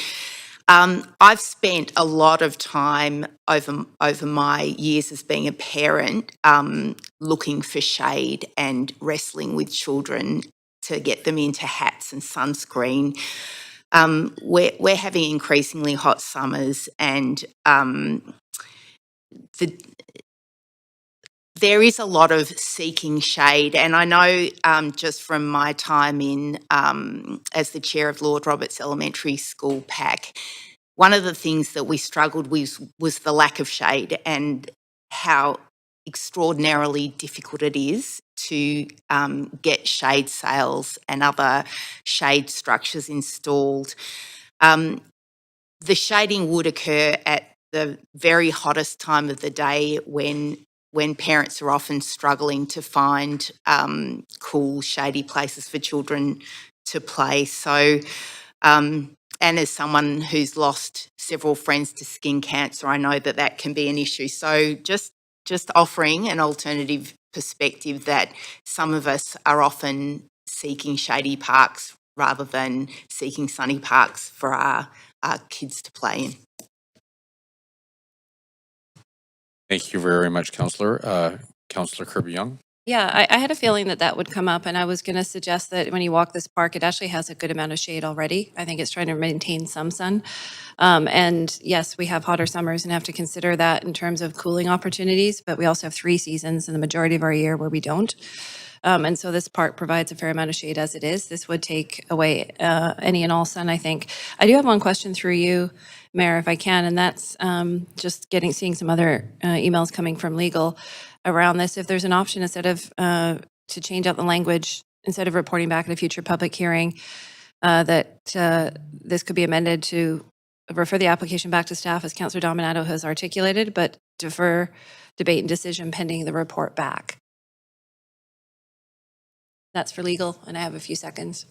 I've spent a lot of time over my years as being a parent looking for shade and wrestling with children to get them into hats and sunscreen. We're having increasingly hot summers, and there is a lot of seeking shade. And I know just from my time in as the chair of Lord Roberts Elementary School PAC, one of the things that we struggled with was the lack of shade and how extraordinarily difficult it is to get shade sails and other shade structures installed. The shading would occur at the very hottest time of the day when parents are often struggling to find cool, shady places for children to play. So, and as someone who's lost several friends to skin cancer, I know that that can be an issue. So just offering an alternative perspective that some of us are often seeking shady parks rather than seeking sunny parks for our kids to play in. Thank you very much, Councillor. Councillor Kirby-Young. Yeah, I had a feeling that that would come up, and I was going to suggest that when you walk this park, it actually has a good amount of shade already. I think it's trying to maintain some sun. And yes, we have hotter summers and have to consider that in terms of cooling opportunities, but we also have 3 seasons in the majority of our year where we don't. And so this park provides a fair amount of shade as it is. This would take away any and all sun, I think. I do have one question through you, Mayor, if I can, and that's just seeing some other emails coming from legal around this. If there's an option instead of to change out the language, instead of reporting back at a future public hearing, that this could be amended to refer the application back to staff as Councillor Dominato has articulated, but defer debate and decision pending the report back. That's for legal, and I have a few seconds.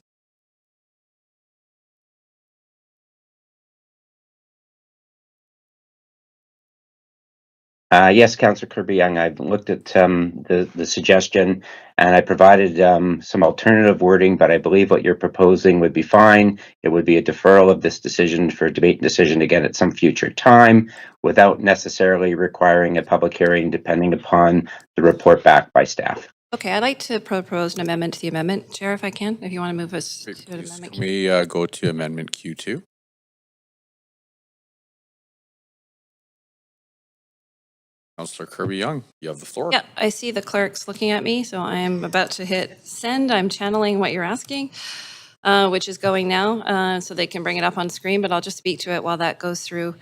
Yes, Councillor Kirby-Young, I've looked at the suggestion, and I provided some alternative wording, but I believe what you're proposing would be fine. It would be a deferral of this decision for debate and decision again at some future time without necessarily requiring a public hearing, depending upon the report back by staff. Okay, I'd like to propose an amendment to the amendment, Chair, if I can, if you want to move us to an amendment. Can we go to Amendment Q2? Councillor Kirby-Young, you have the floor. Yeah, I see the clerks looking at me, so I am about to hit send. I'm channeling what you're asking, which is going now, so they can bring it up on screen, but I'll just speak to it while that goes through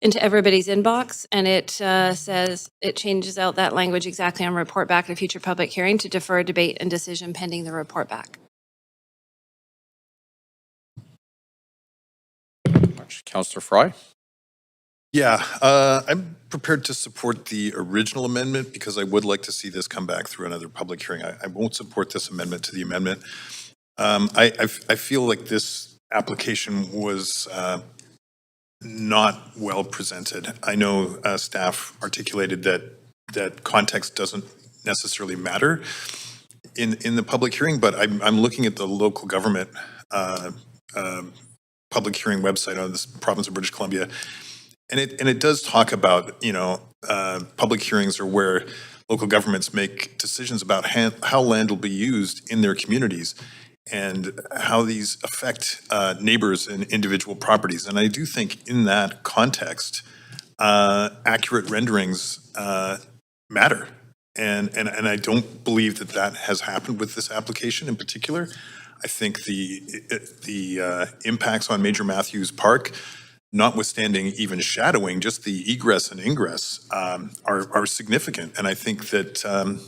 into everybody's inbox. And it says, it changes out that language exactly on report back at a future public hearing to defer debate and decision pending the report back. Councillor Fry. Yeah, I'm prepared to support the original amendment because I would like to see this come back through another public hearing. I won't support this amendment to the amendment. I feel like this application was not well presented. I know staff articulated that context doesn't necessarily matter in the public hearing, but I'm looking at the local government public hearing website on this province of British Columbia. And it does talk about, public hearings are where local governments make decisions about how land will be used in their communities and how these affect neighbors and individual properties. And I do think in that context, accurate renderings matter. And I don't believe that has happened with this application in particular. I think the impacts on Major Matthews Park notwithstanding even shadowing, just the egress and ingress are significant. And I think that,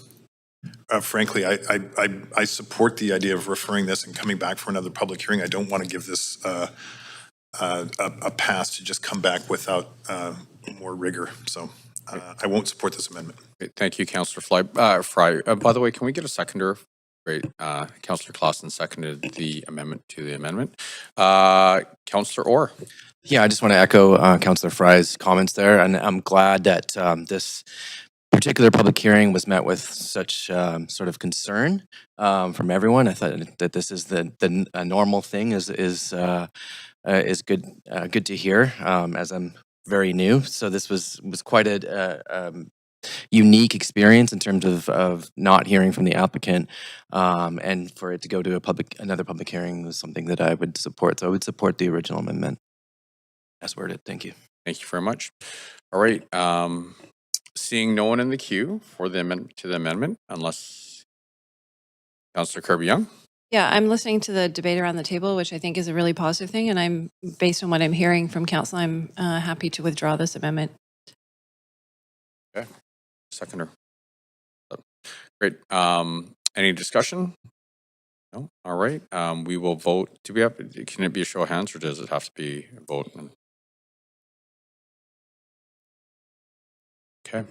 frankly, I support the idea of referring this and coming back for another public hearing. I don't want to give this a pass to just come back without more rigor. So I won't support this amendment. Great. Thank you, Councillor Fry. By the way, can we get a seconder? Great. Councillor Clausen seconded the amendment to the amendment. Councillor Orr. Yeah, I just want to echo Councillor Fry's comments there, and I'm glad that this particular public hearing was met with such sort of concern from everyone. I thought that this is the normal thing is good good to hear as I'm very new. So this was quite a unique experience in terms of not hearing from the applicant, and for it to go to another public hearing was something that I would support. So I would support the original amendment as worded. Thank you. Thank you very much. All right. Seeing no one in the queue for the amendment to the amendment, unless Councillor Kirby-Young. Yeah, I'm listening to the debate around the table, which I think is a really positive thing. And I'm, based on what I'm hearing from council, I'm happy to withdraw this amendment. Okay. Seconder. Great. Any discussion? No. All right. We will vote. Do we have? Can it be a show of hands, or does it have to be a vote? Okay.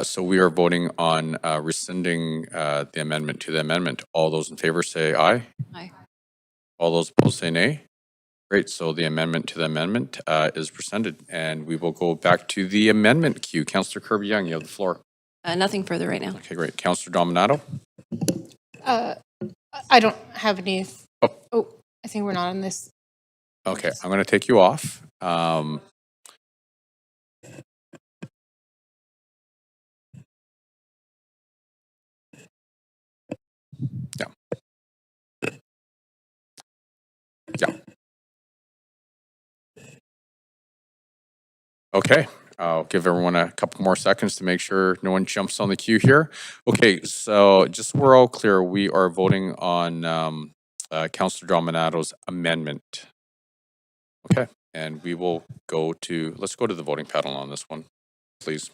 So we are voting on rescinding the amendment to the amendment. All those in favor say aye. Aye. All those opposed say nay. Great. So the amendment to the amendment is rescinded, and we will go back to the amendment queue. Councillor Kirby-Young, you have the floor. Nothing further right now. Okay, great. Councillor Dominato. I don't have any. Oh, I think we're not on this. Okay, I'm going to take you off. Yeah. Yeah. Okay, I'll give everyone a couple more seconds to make sure no one jumps on the queue here. Okay, so just so we're all clear, we are voting on Councillor Dominato's amendment. Okay, and we will go to, let's go to the voting panel on this one, please.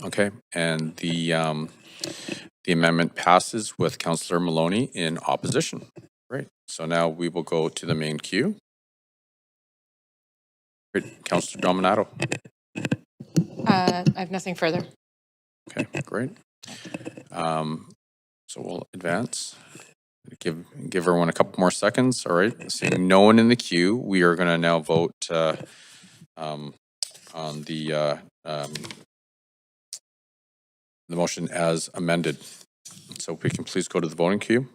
Okay, and the amendment passes with Councillor Maloney in opposition. Great. So now we will go to the main queue. Great. Councillor Dominato. I have nothing further. Okay, great. So we'll advance. Give everyone a couple more seconds. All right. Seeing no one in the queue, we are going to now vote on the motion as amended. So if we can please go to the voting queue.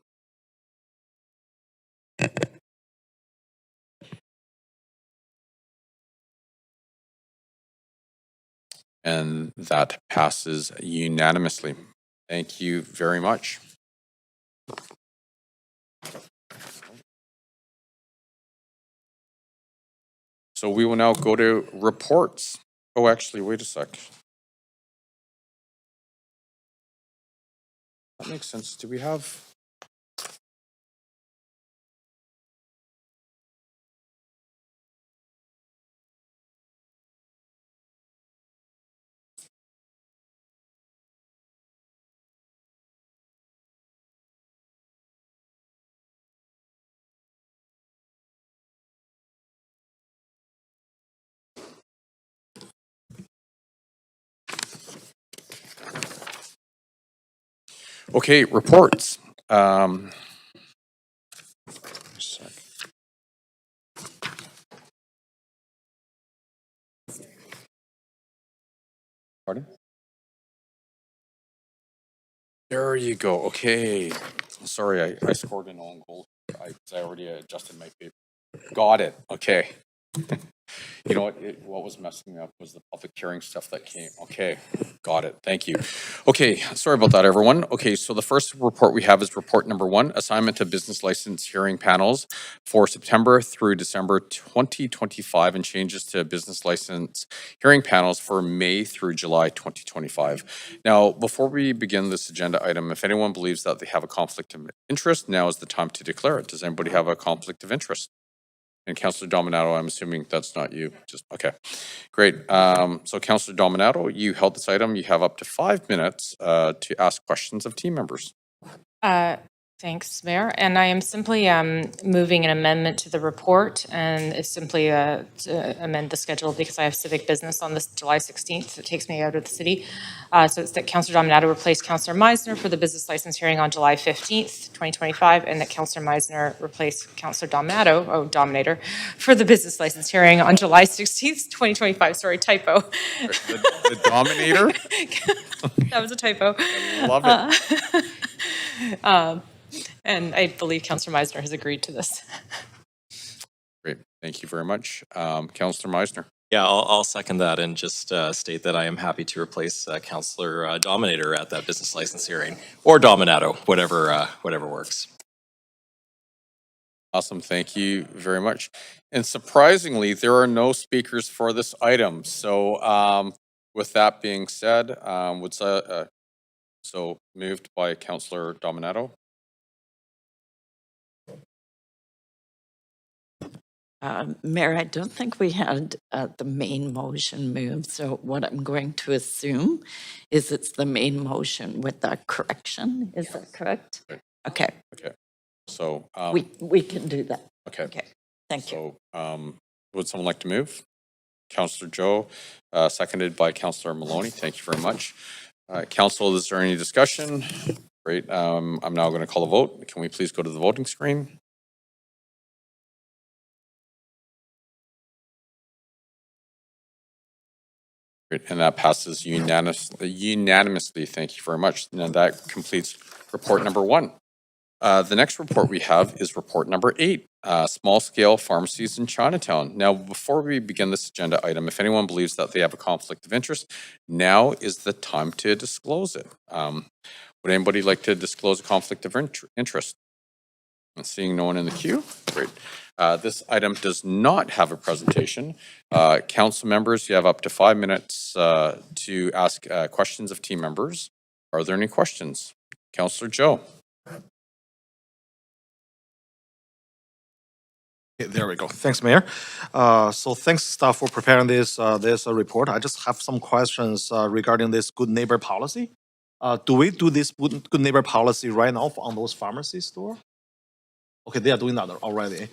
And that passes unanimously. Thank you very much. So we will now go to reports. Oh, actually, wait a sec. That makes sense. Do we have? Okay, reports. Pardon? There you go. Okay. Sorry, I scored an own goal. I already adjusted my paper. Got it. Okay. You know what, what was messing me up was the public hearing stuff that came. Okay, got it. Thank you. Okay, sorry about that, everyone. Okay, so the first report we have is report number 1, assignment of business license hearing panels for September through December 2025 and changes to business license hearing panels for May through July 2025. Now, before we begin this agenda item, if anyone believes that they have a conflict of interest, now is the time to declare it. Does anybody have a conflict of interest? And Councillor Dominato, I'm assuming that's not you, just, okay, great. So Councillor Dominato, you held this item, you have up to 5 minutes to ask questions of team members. Thanks, Mayor. And I am simply moving an amendment to the report, and it's simply to amend the schedule because I have civic business on this July 16th. It takes me out of the city. So it's that Councillor Dominato replace Councillor Meisner for the business license hearing on July 15th, 2025, and that Councillor Meisner replace Councillor Dominato, Dominator, for the business license hearing on July 16th, 2025. Sorry, typo. The Dominator? That was a typo. Love it. And I believe Councillor Meisner has agreed to this. Great, thank you very much. Councillor Meisner. Yeah, I'll second that and just state that I am happy to replace Councillor Dominator at that business license hearing, or Dominato, whatever works. Awesome, thank you very much. And surprisingly, there are no speakers for this item. So with that being said, so moved by Councillor Dominato. Mayor, I don't think we had the main motion moved. So what I'm going to assume is it's the main motion with that correction. Is that correct? Right. Okay. Okay. So we can do that. Okay. Okay. Thank you. So would someone like to move? Councillor Joe, seconded by Councillor Maloney. Thank you very much. Council, is there any discussion? Great. I'm now going to call a vote. Can we please go to the voting screen? Great. And that passes unanimously. Thank you very much. Now that completes report number 1. The next report we have is report number 8, small-scale pharmacies in Chinatown. Now, before we begin this agenda item, if anyone believes that they have a conflict of interest, now is the time to disclose it. Would anybody like to disclose a conflict of interest? I'm seeing no one in the queue. Great. This item does not have a presentation. Council members, you have up to 5 minutes to ask questions of team members. Are there any questions? Councillor Joe. Okay, there we go. Thanks, Mayor. So thanks, staff, for preparing this report. I just have some questions regarding this good neighbor policy. Do we do this good neighbor policy right now on those pharmacy store? Okay, they are doing that already.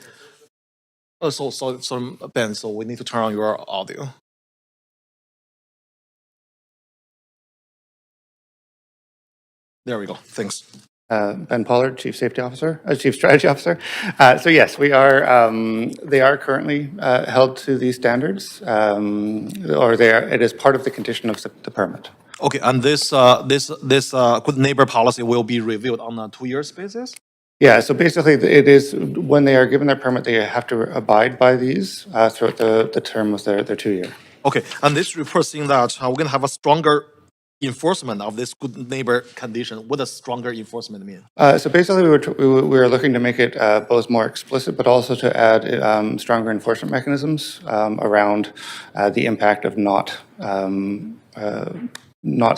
So Ben, so we need to turn on your audio. There we go. Thanks. Ben Pollard, Chief Strategy Officer. So yes, we are. They are currently held to these standards, or it is part of the condition of the permit. Okay, and this good neighbor policy will be reviewed on a 2-year basis. Yeah. So basically, it is when they are given their permit, they have to abide by these throughout the term of their 2-year. Okay, and this report saying that we're going to have a stronger enforcement of this good neighbor condition. What does stronger enforcement mean? So basically, we were looking to make it both more explicit, but also to add stronger enforcement mechanisms around the impact of not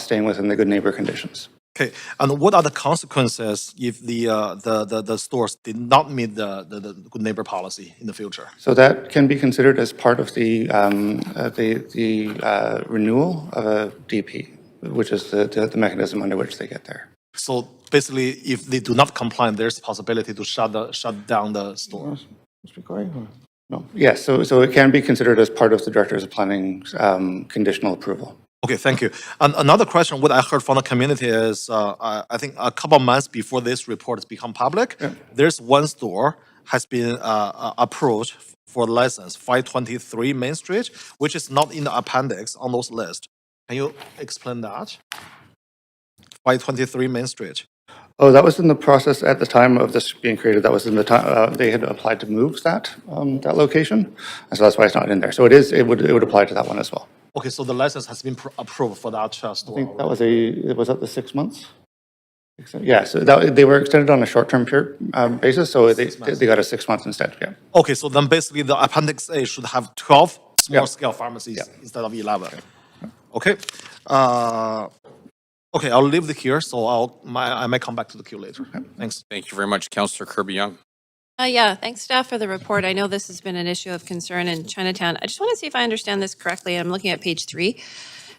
staying within the good neighbor conditions. Okay, and what are the consequences if the stores did not meet the good neighbor policy in the future? So that can be considered as part of the renewal of a DP, which is the mechanism under which they get there. So basically, if they do not comply, there's possibility to shut down the store. No. Yes. So it can be considered as part of the Directors of Planning conditional approval. Okay, thank you. And another question, what I heard from the community is, I think a couple of months before this report has become public, there's one store has been approved for license, 523 Main Street, which is not in the appendix on those lists. Can you explain that? 523 Main Street. Oh, that was in the process at the time of this being created. That was in the time, they had applied to move that location. And so that's why it's not in there. So it would apply to that one as well. Okay, so the license has been approved for that I store. think that was that the 6 months? Yeah, so they were extended on a short-term basis, so they got a 6 months instead, yeah. Okay, so then basically the Appendix A should have 12 Yeah. small-scale pharmacies instead of 11. Okay. Okay, I'll leave it here, so I might come back to the queue later. Thanks. Thank you very much, Councillor Kirby-Young. Yeah, thanks staff for the report. I know this has been an issue of concern in Chinatown. I just want to see if I understand this correctly. I'm looking at page 3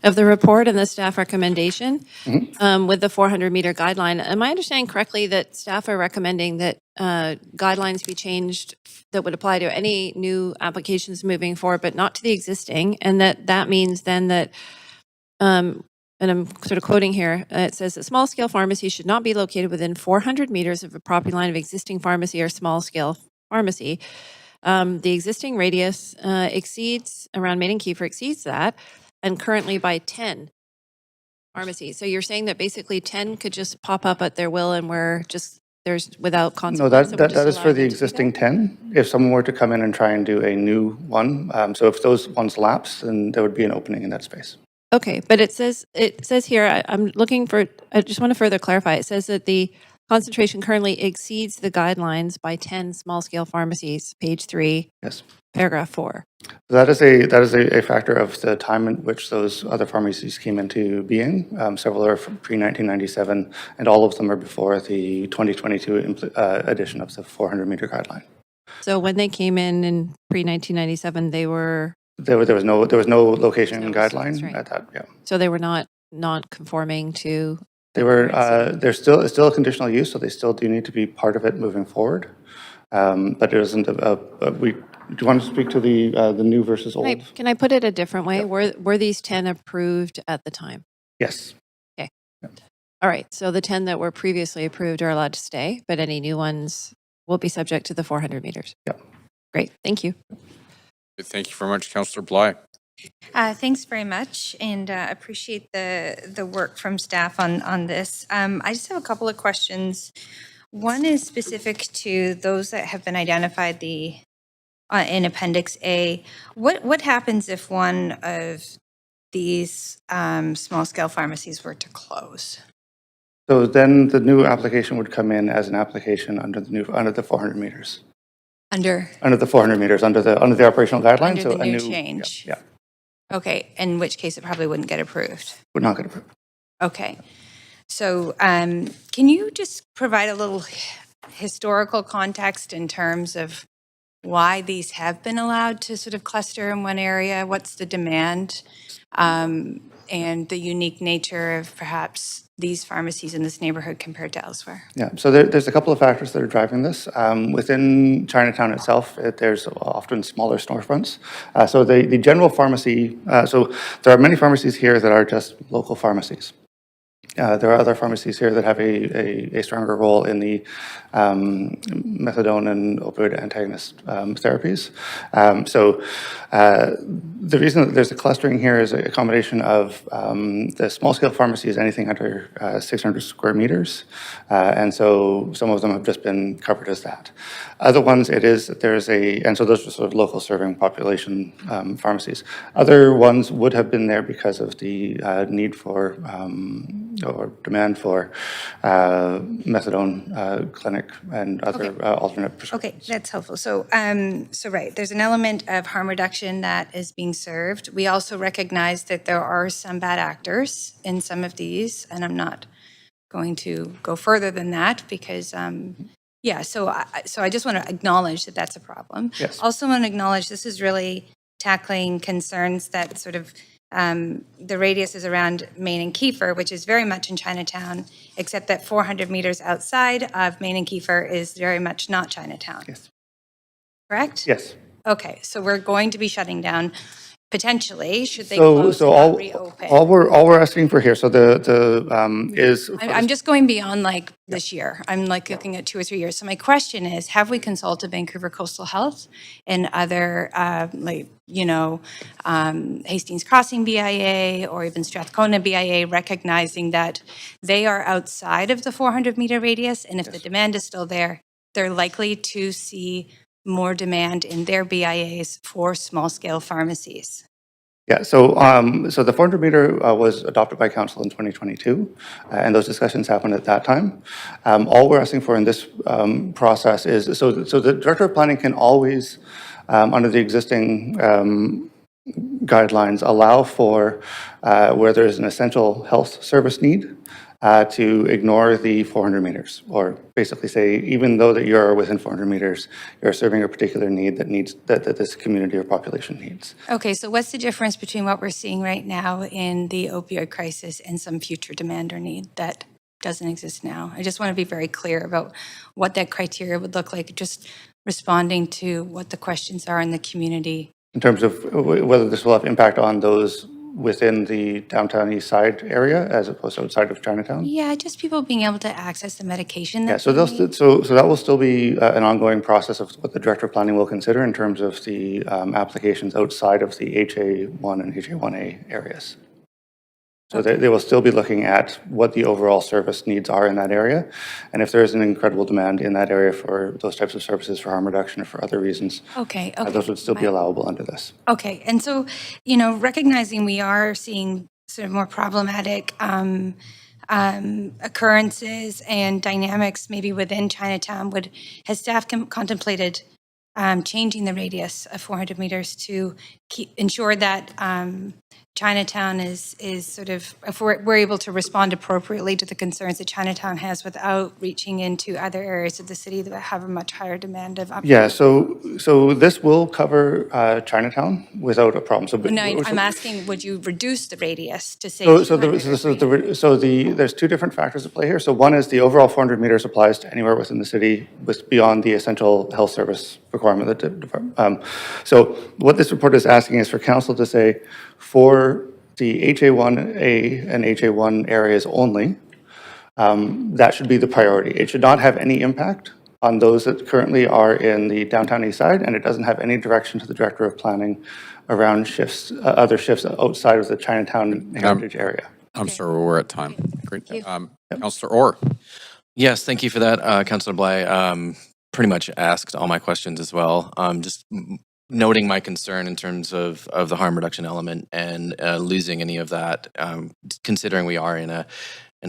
of the report and the staff recommendation with the 400-meter guideline. Am I understanding correctly that staff are recommending that guidelines be changed that would apply to any new applications moving forward, but not to the existing, and that means then that and I'm sort of quoting here, it says that small-scale pharmacies should not be located within 400 meters of a property line of existing pharmacy or small-scale pharmacy. The existing radius exceeds, around Main and Kiefer exceeds that, and currently by 10 pharmacies. So you're saying that basically 10 could just pop up at their will and there's without No, consequence? that is for the existing 10. If someone were to come in and try and do a new one, so if those ones lapse, then there would be an opening in that space. Okay, but it says here, I'm looking for, I just want to further clarify. It says that the concentration currently exceeds the guidelines by 10 small-scale pharmacies, page 3, Yes. paragraph 4. That is a factor of the time in which those other pharmacies came into being. Several are from pre-1997, and all of them are before the 2022 edition of the 400-meter guideline. So when they came in pre-1997, they were... There was no location guideline right. at that. Yeah. So they were not conforming to... They were. It's still a conditional use, so they still do need to be part of it moving forward. But it isn't do you want to speak to the new versus old? Can I put it a different way? Were these 10 approved at the time? Yes. Okay. Yeah. All right. So the 10 that were previously approved are allowed to stay, but any new ones will be subject to the 400 meters. Yeah. Great. Thank you. Thank you very much, Councillor Bly. Thanks very much, and appreciate the work from staff on this. I just have a couple of questions. One is specific to those that have been identified in Appendix A. What happens if one of these small-scale pharmacies were to close? So then the new application would come in as an application under the 400 meters. Under the 400 meters, under the operational guidelines. Under the new change. Yeah. Okay, in which case it probably wouldn't get approved. Would not get approved. Okay. So can you just provide a little historical context in terms of why these have been allowed to sort of cluster in one area? What's the demand and the unique nature of perhaps these pharmacies in this neighborhood compared to elsewhere? Yeah, so there's a couple of factors that are driving this. Within Chinatown itself, there's often smaller storefronts. So the general pharmacy, so there are many pharmacies here that are just local pharmacies. There are other pharmacies here that have a stronger role in the methadone and opioid antagonist therapies. So the reason that there's a clustering here is a combination of the small-scale pharmacies, anything under 600 square meters, and so some of them have just been covered as that. Other ones, and so those are sort of local serving population pharmacies. Other ones would have been there because of the need for or demand for methadone clinic and other alternate prescriptions. Okay, that's helpful. So, right, there's an element of harm reduction that is being served. We also recognize that there are some bad actors in some of these, and I'm not going to go further than that because, so I just want to acknowledge that that's a problem. Yes. Also want to acknowledge this is really tackling concerns that sort of the radius is around Main and Kiefer, which is very much in Chinatown, except that 400 meters outside of Main and Kiefer is very much not Chinatown. Yes. Correct? Yes. Okay, so we're going to be shutting down potentially, should they So, close so and not all, reopen? all we're asking for here, so is. I'm just going beyond like this year. I'm like looking at 2 or 3 years. So my question is, have we consulted Vancouver Coastal Health and other, Hastings Crossing BIA or even Strathcona BIA, recognizing that they are outside of the 400-meter radius, and if the demand is still there, they're likely to see more demand in their BIAs for small-scale pharmacies? Yeah, so the 400 meter was adopted by council in 2022, and those discussions happened at that time. All we're asking for in this process is, so the Director of Planning can always, under the existing guidelines, allow for where there's an essential health service need to ignore the 400 meters, or basically say, even though that you're within 400 meters, you're serving a particular need that this community or population needs. Okay, so what's the difference between what we're seeing right now in the opioid crisis and some future demand or need that doesn't exist now? I just want to be very clear about what that criteria would look like, just responding to what the questions are in the community. In terms of whether this will have impact on those within the downtown east side area as opposed to outside of Chinatown? Yeah, just people being able to access the medication. Yeah, That so they need. so that will still be an ongoing process of what the Director of Planning will consider in terms of the applications outside of the HA1 and HA1A areas. So they will still be looking at what the overall service needs are in that area. And if there is an incredible demand in that area for those types of services for harm reduction or for other reasons, Okay. those would still be allowable under this. Okay, and so, recognizing we are seeing sort of more problematic occurrences and dynamics maybe within Chinatown, has staff contemplated changing the radius of 400 meters to ensure that Chinatown is sort of, if we're able to respond appropriately to the concerns that Chinatown has without reaching into other areas of the city that have a much higher demand of. Yeah, so this will cover Chinatown without a problem. So, No, I'm asking, would you reduce the radius to say? There's two different factors at play here. So one is the overall 400 meters applies to anywhere within the city beyond the essential health service requirement. So what this report is asking is for council to say, for the HA1A and HA1 areas only, that should be the priority. It should not have any impact on those that currently are in the downtown east side, and it doesn't have any direction to the Director of Planning around shifts, other shifts outside of the Chinatown heritage area. I'm sorry, we're at time. Great. Thank you. Councillor Orr. Yes, thank you for that, Councillor Bly. Pretty much asked all my questions as well. Just noting my concern in terms of the harm reduction element and losing any of that, considering we are in a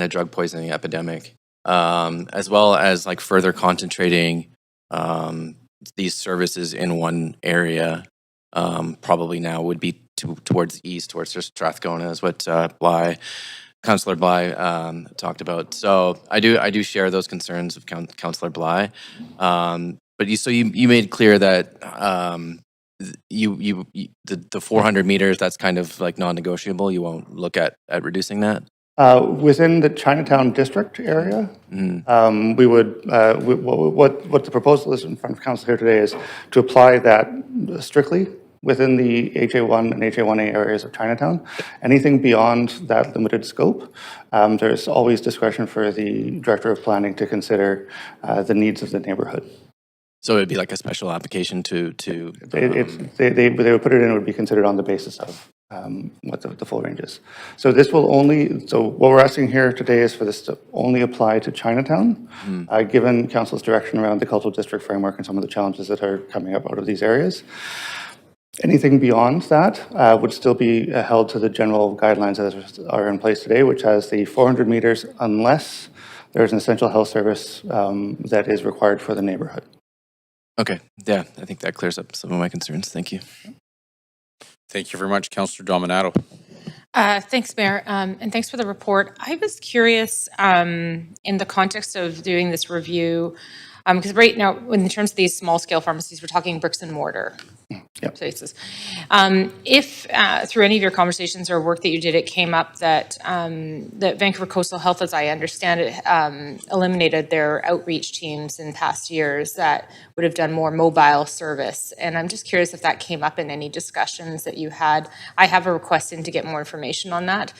drug poisoning epidemic, as well as like further concentrating these services in one area. Probably now would be towards the east, towards Strathcona, is what Councillor Bly talked about. So I do share those concerns of Councillor Bly. But you made clear that the 400 meters, that's kind of like non-negotiable. You won't look at reducing that. Within the Chinatown district area, we would, what the proposal is in front of council here today is to apply that strictly within the HA1 and HA1A areas of Chinatown. Anything beyond that limited scope, there's always discretion for the Director of Planning to consider the needs of the neighborhood. So it'd be like a special application to. They would put it in, it would be considered on the basis of what the full range is. So this will only, so what we're asking here today is for this to only apply to Chinatown, given council's direction around the cultural district framework and some of the challenges that are coming up out of these areas. Anything beyond that would still be held to the general guidelines that are in place today, which has the 400 meters unless there's an essential health service that is required for the neighborhood. Okay, yeah, I think that clears up some of my concerns. Thank you. Thank you very much, Councillor Dominato. Thanks, Mayor, and thanks for the report. I was curious in the context of doing this review, because right now, in terms of these small-scale pharmacies, we're talking bricks and mortar. places. If through any of your conversations or work that you did, it came up that that Vancouver Coastal Health, as I understand it, eliminated their outreach teams in past years that would have done more mobile service. And I'm just curious if that came up in any discussions that you had. I have a request in to get more information on that.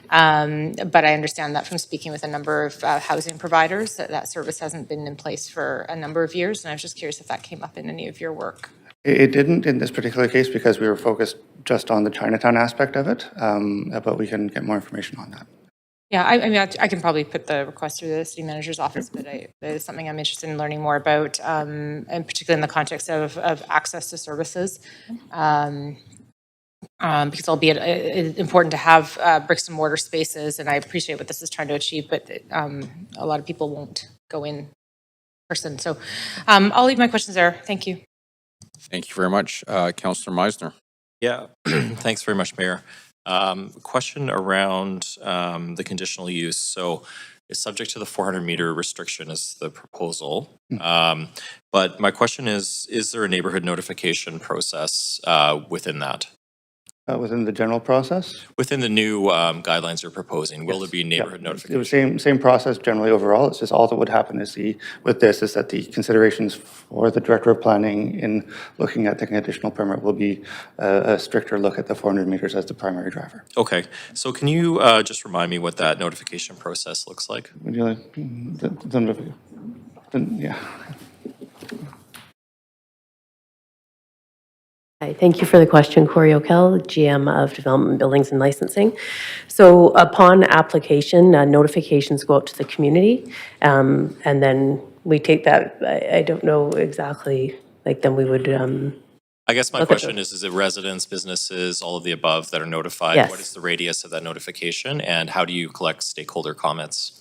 But I understand that from speaking with a number of housing providers that that service hasn't been in place for a number of years. And I was just curious if that came up in any of your work. It didn't in this particular case because we were focused just on the Chinatown aspect of it, but we can get more information on that. Yeah, I mean, I can probably put the request through the city manager's office, but it is something I'm interested in learning more about, and particularly in the context of access to services. Because albeit important to have bricks and mortar spaces, and I appreciate what this is trying to achieve, but a lot of people won't go in person. So I'll leave my questions there. Thank you. Thank you very much. Councillor Meisner. Yeah, thanks very much, Mayor. Question around the conditional use. So it's subject to the 400-meter restriction is the proposal. But my question is there a neighborhood notification process within that? Within the general process? Within the new guidelines you're proposing, will there be neighborhood notification? It was same process generally overall. It's just all that would happen is with this is that the considerations for the Director of Planning in looking at the conditional permit will be a stricter look at the 400 meters as the primary driver. Okay, so can you just remind me what that notification process looks like? Would you like yeah. Hi, thank you for the question, Corey O'Kell, GM of Development Buildings and Licensing. So upon application, notifications go out to the community, and then we take that, I don't know exactly, like then we would I guess my question is it residents, businesses, all of the above that are notified? Yes. What is the radius of that notification, and how do you collect stakeholder comments?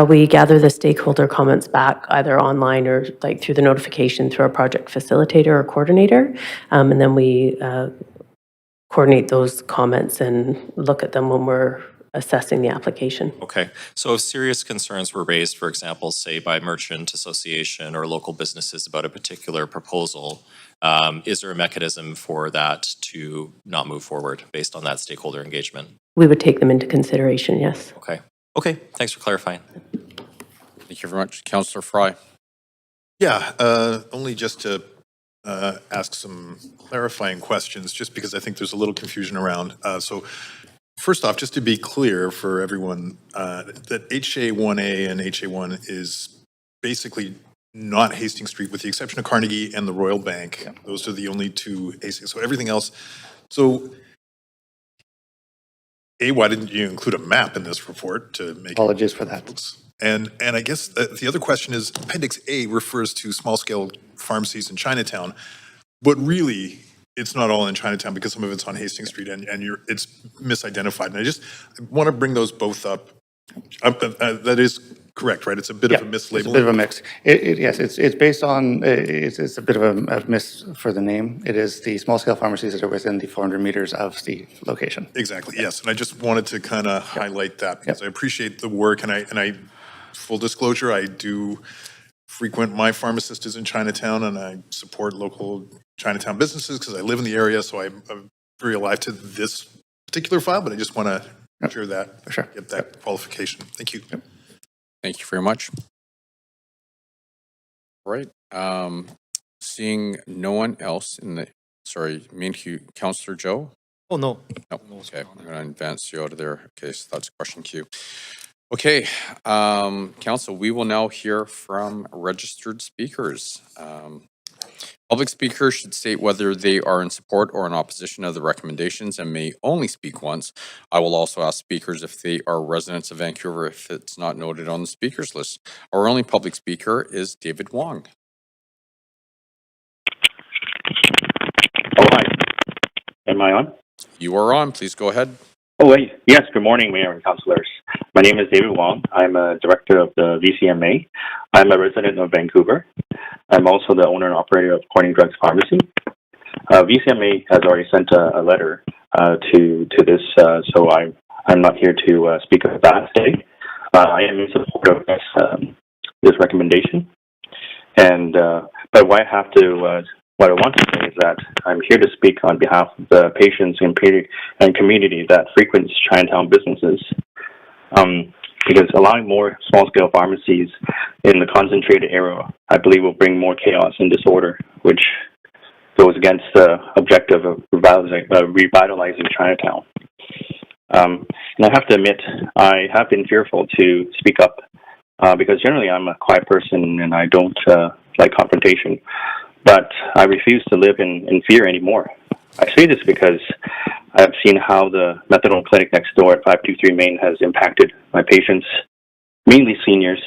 we gather the stakeholder comments back either online or like through the notification through our project facilitator or coordinator, and then we coordinate those comments and look at them when we're assessing the application. Okay, so if serious concerns were raised, for example, say by merchant association or local businesses about a particular proposal, is there a mechanism for that to not move forward based on that stakeholder engagement? We would take them into consideration, yes. Okay. Okay, thanks for clarifying. Thank you very much. Councillor Fry. Yeah, only just to ask some clarifying questions, just because I think there's a little confusion around. So first off, just to be clear for everyone, that HA1A and HA1 is basically not Hastings Street with the exception of Carnegie and the Royal Bank. Yeah. Those are the only two Hastings. So everything else. So why didn't you include a map in this report to make apologies for that? And I guess the other question is Appendix A refers to small-scale pharmacies in Chinatown, but really it's not all in Chinatown because some of it's on Hastings Street and it's misidentified. And I want to bring those both up. That is correct, right? It's a bit of a mislabeling. It's a bit of a mix. Yes, it's based on, it's a bit of a miss for the name. It is the small-scale pharmacies that are within the 400 meters of the location. Exactly, yes. And I just wanted to kind of highlight that because I appreciate the work and I, full disclosure, I do frequent my pharmacist is in Chinatown and I support local Chinatown businesses because I live in the area, so I'm very alive to this particular file, but I just want to ensure that, get that qualification. Thank you. Thank you very much. All right. Seeing no one else in the, sorry, Councillor Joe? Oh, no. No, okay. I'm going to advance you out of there. Okay, so that's question queue. Okay, Council, we will now hear from registered speakers. Public speakers should state whether they are in support or in opposition of the recommendations and may only speak once. I will also ask speakers if they are residents of Vancouver if it's not noted on the speakers list. Our only public speaker is David Wong. Oh, hi. Am I on? You are on. Please go ahead. Oh, wait. Yes. Good morning, Mayor and Councillors. My name is David Wong. I'm a director of the VCMA. I'm a resident of Vancouver. I'm also the owner and operator of Corning Drugs Pharmacy. VCMA has already sent a letter to this, so I'm not here to speak of that today. I am in support of this recommendation, and but why I have to what I want to say is that I'm here to speak on behalf of the patients and community that frequents Chinatown businesses. Because allowing more small-scale pharmacies in the concentrated area, I believe, will bring more chaos and disorder, which goes against the objective of revitalizing Chinatown. And I have to admit, I have been fearful to speak up because generally I'm a quiet person and I don't like confrontation. But I refuse to live in fear anymore. I say this because I've seen how the methadone clinic next door at 523 Main has impacted my patients, mainly seniors.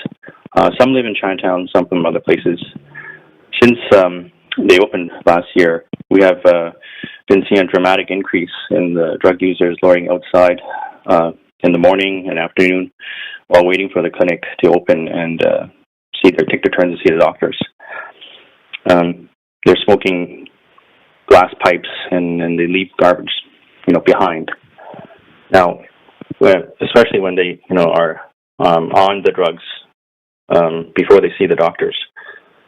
Some live in Chinatown, some from other places. Since they opened last year, we have been seeing a dramatic increase in the drug users loitering outside in the morning and afternoon while waiting for the clinic to open and take their turn to see the doctors. They're smoking glass pipes and they leave garbage, behind. Now, especially when they, are on the drugs before they see the doctors,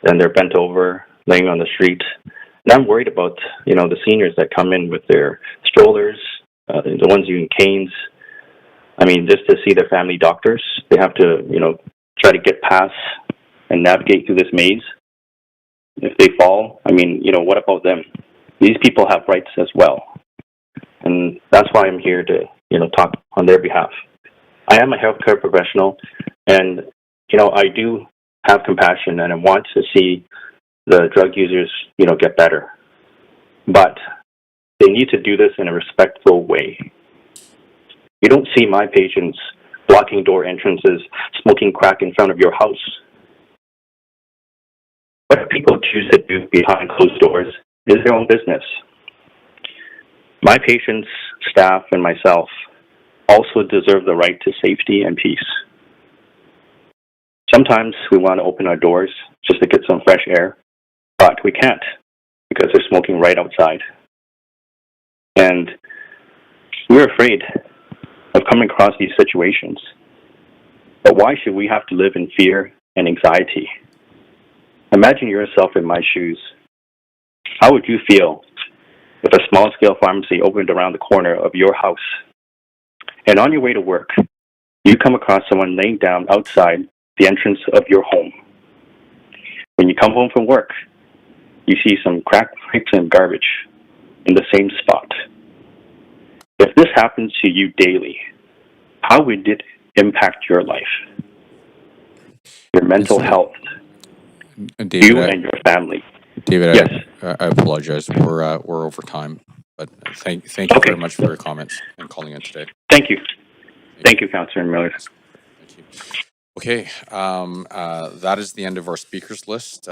then they're bent over, laying on the street. And I'm worried about, the seniors that come in with their strollers, the ones using canes. I mean, just to see their family doctors, they have to, try to get past and navigate through this maze. If they fall, what about them? These people have rights as well. And that's why I'm here to, talk on their behalf. I am a healthcare professional, and, I do have compassion and I want to see the drug users, get better. But they need to do this in a respectful way. You don't see my patients blocking door entrances, smoking crack in front of your house. What people choose to do behind closed doors is their own business. My patients, staff, and myself also deserve the right to safety and peace. Sometimes we want to open our doors just to get some fresh air, but we can't because they're smoking right outside. And we're afraid of coming across these situations. But why should we have to live in fear and anxiety? Imagine yourself in my shoes. How would you feel if a small-scale pharmacy opened around the corner of your house, and on your way to work, you come across someone laying down outside the entrance of your home? When you come home from work, you see some cracked pipes and garbage in the same spot. If this happens to you daily, how would it impact your life, your mental health, David, you and your family? David, Yes. I apologize. We're over time, but thank you very much for your comments and calling in today. Thank you. Thank you, Councillor Miller. Thank you. Okay, that is the end of our speakers list.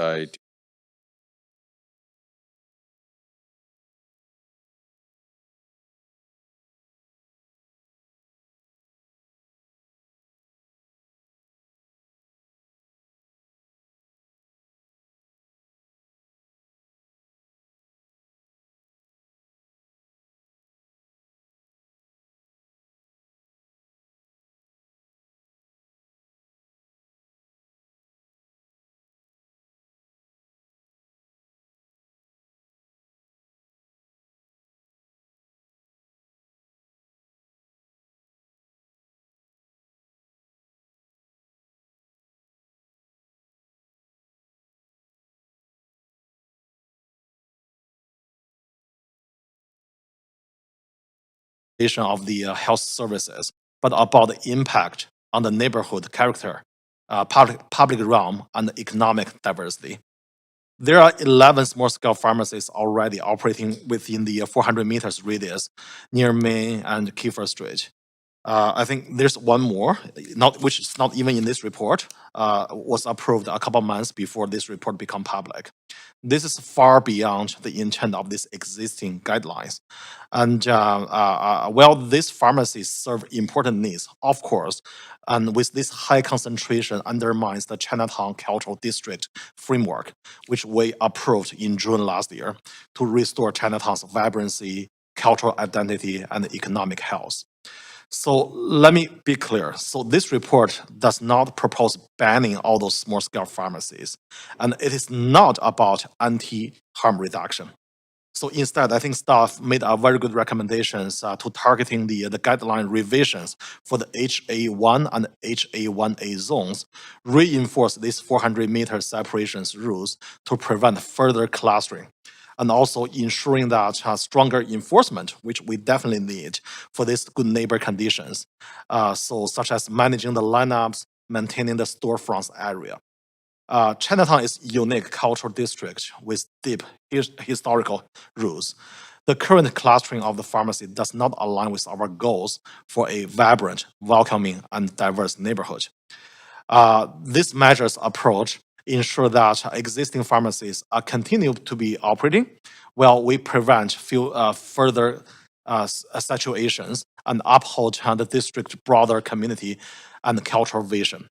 Of the health services, but about the impact on the neighborhood character, public realm, and economic diversity. There are 11 small-scale pharmacies already operating within the 400 meters radius near Main and Kiefer Street. I think there's one more, which is not even in this report, was approved a couple months before this report became public. This is far beyond the intent of these existing guidelines. And while these pharmacies serve important needs, of course, and with this high concentration undermines the Chinatown Cultural District framework, which we approved in June last year to restore Chinatown's vibrancy, cultural identity, and economic health. So let me be clear. So this report does not propose banning all those small scale pharmacies, and it is not about anti-harm reduction. So instead, I think staff made a very good recommendations to targeting the guideline revisions for the HA1 and HA1A zones, reinforce these 400-meter separations rules to prevent further clustering, and also ensuring that stronger enforcement, which we definitely need for these good neighbor conditions, so such as managing the lineups, maintaining the storefronts area. Chinatown is a unique cultural district with deep historical roots. The current clustering of the pharmacy does not align with our goals for a vibrant, welcoming, and diverse neighborhood. This measures approach ensure that existing pharmacies continue to be operating while we prevent further situations and uphold the district's broader community and cultural vision.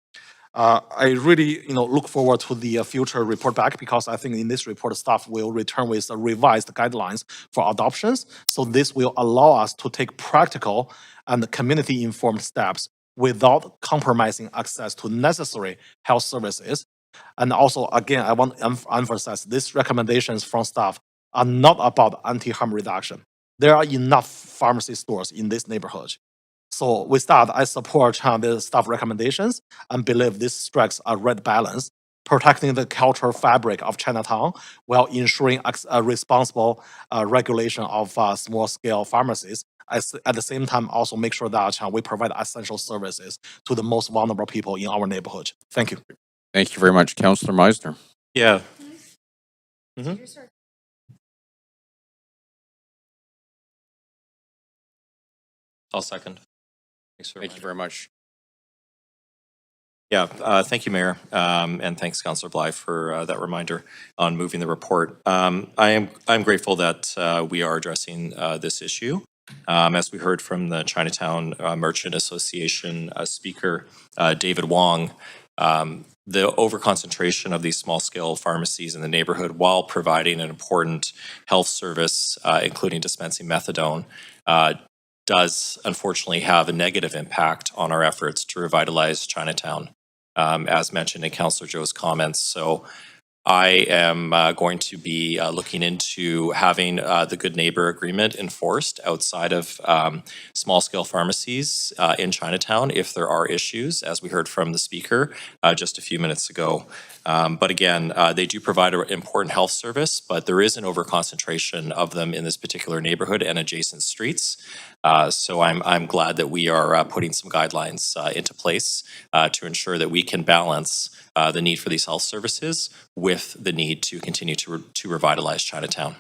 I really, look forward to the future report back because I think in this report, staff will return with revised guidelines for adoptions. So this will allow us to take practical and community-informed steps without compromising access to necessary health services. And also, again, I want to emphasize these recommendations from staff are not about anti-harm reduction. There are enough pharmacy stores in this neighborhood. So with that, I support the staff recommendations and believe this strikes a right balance, protecting the cultural fabric of Chinatown while ensuring a responsible regulation of small-scale pharmacies. At the same time, also make sure that we provide essential services to the most vulnerable people in our neighborhood. Thank you. Thank you very much. Councillor Meisner. Yeah. I'll second. Thanks Thank you very much. Yeah, thank you, Mayor, and thanks, Councillor Bly, for that reminder on moving the report. I'm grateful that we are addressing this issue. As we heard from the Chinatown Merchant Association speaker, David Wong, the overconcentration of these small-scale pharmacies in the neighborhood while providing an important health service, including dispensing methadone, does unfortunately have a negative impact on our efforts to revitalize Chinatown, as mentioned in Councillor Zhou's comments. So I am going to be looking into having the Good Neighbor Agreement enforced outside of small-scale pharmacies in Chinatown if there are issues, as we heard from the speaker just a few minutes ago. But again, they do provide an important health service, but there is an overconcentration of them in this particular neighborhood and adjacent streets. So I'm glad that we are putting some guidelines into place to ensure that we can balance the need for these health services with the need to continue to revitalize Chinatown.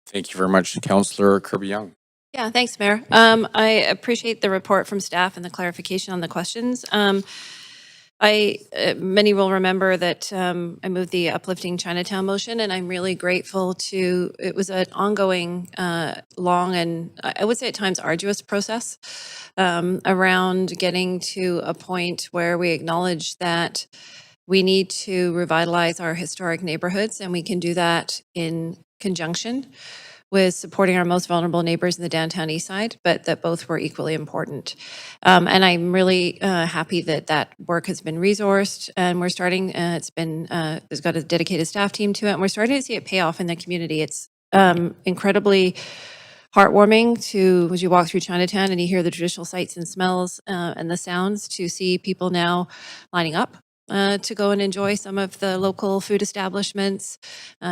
Thank you very much, Councillor Kirby-Young. Yeah, thanks, Mayor. I appreciate the report from staff and the clarification on the questions. Many will remember that I moved the Uplifting Chinatown motion, and I'm really grateful it was an ongoing, long, and I would say at times arduous process around getting to a point where we acknowledge that we need to revitalize our historic neighborhoods, and we can do that in conjunction with supporting our most vulnerable neighbors in the downtown east side, but that both were equally important. And I'm really happy that that work has been resourced, and we're starting, it's got a dedicated staff team to it, and we're starting to see it pay off in the community. It's incredibly heartwarming as you walk through Chinatown and you hear the traditional sights and smells and the sounds, to see people now lining up to go and enjoy some of the local food establishments,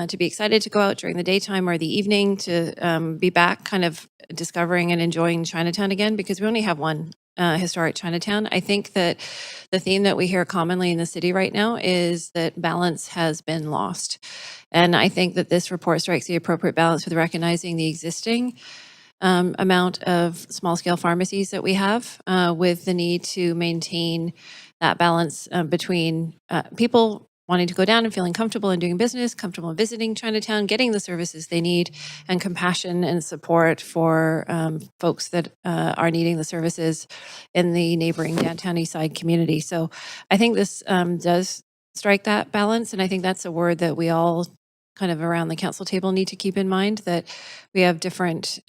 to be excited to go out during the daytime or the evening, to be back kind of discovering and enjoying Chinatown again, because we only have one historic Chinatown. I think that the theme that we hear commonly in the city right now is that balance has been lost. And I think that this report strikes the appropriate balance with recognizing the existing amount of small-scale pharmacies that we have, with the need to maintain that balance between people wanting to go down and feeling comfortable and doing business, comfortable in visiting Chinatown, getting the services they need, and compassion and support for folks that are needing the services in the neighboring downtown east side community. So I think this does strike that balance, and I think that's a word that we all kind of around the council table need to keep in mind, that we have different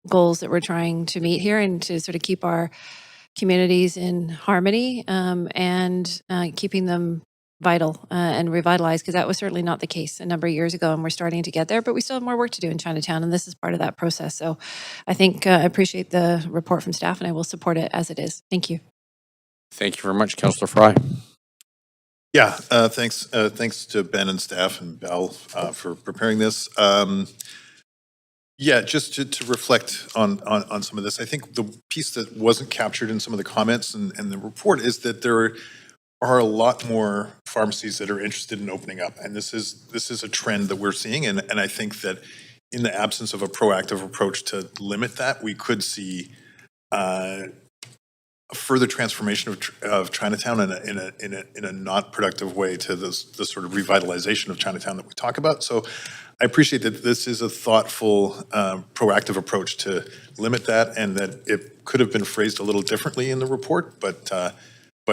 goals that we're trying to meet here and to sort of keep our communities in harmony and keeping them vital and revitalized, because that was certainly not the case a number of years ago, and we're starting to get there, but we still have more work to do in Chinatown, and this is part of that process. So I think I appreciate the report from staff, and I will support it as it is. Thank you. Thank you very much, Councillor Fry. Yeah, thanks to Ben and staff and Bell for preparing this. Yeah, just to reflect on some of this, I think the piece that wasn't captured in some of the comments and the report is that there are a lot more pharmacies that are interested in opening up, and this is a trend that we're seeing, and I think that in the absence of a proactive approach to limit that, we could see a further transformation of Chinatown in a not productive way to the sort of revitalization of Chinatown that we talk about. So I appreciate that this is a thoughtful, proactive approach to limit that, and that it could have been phrased a little differently in the report, but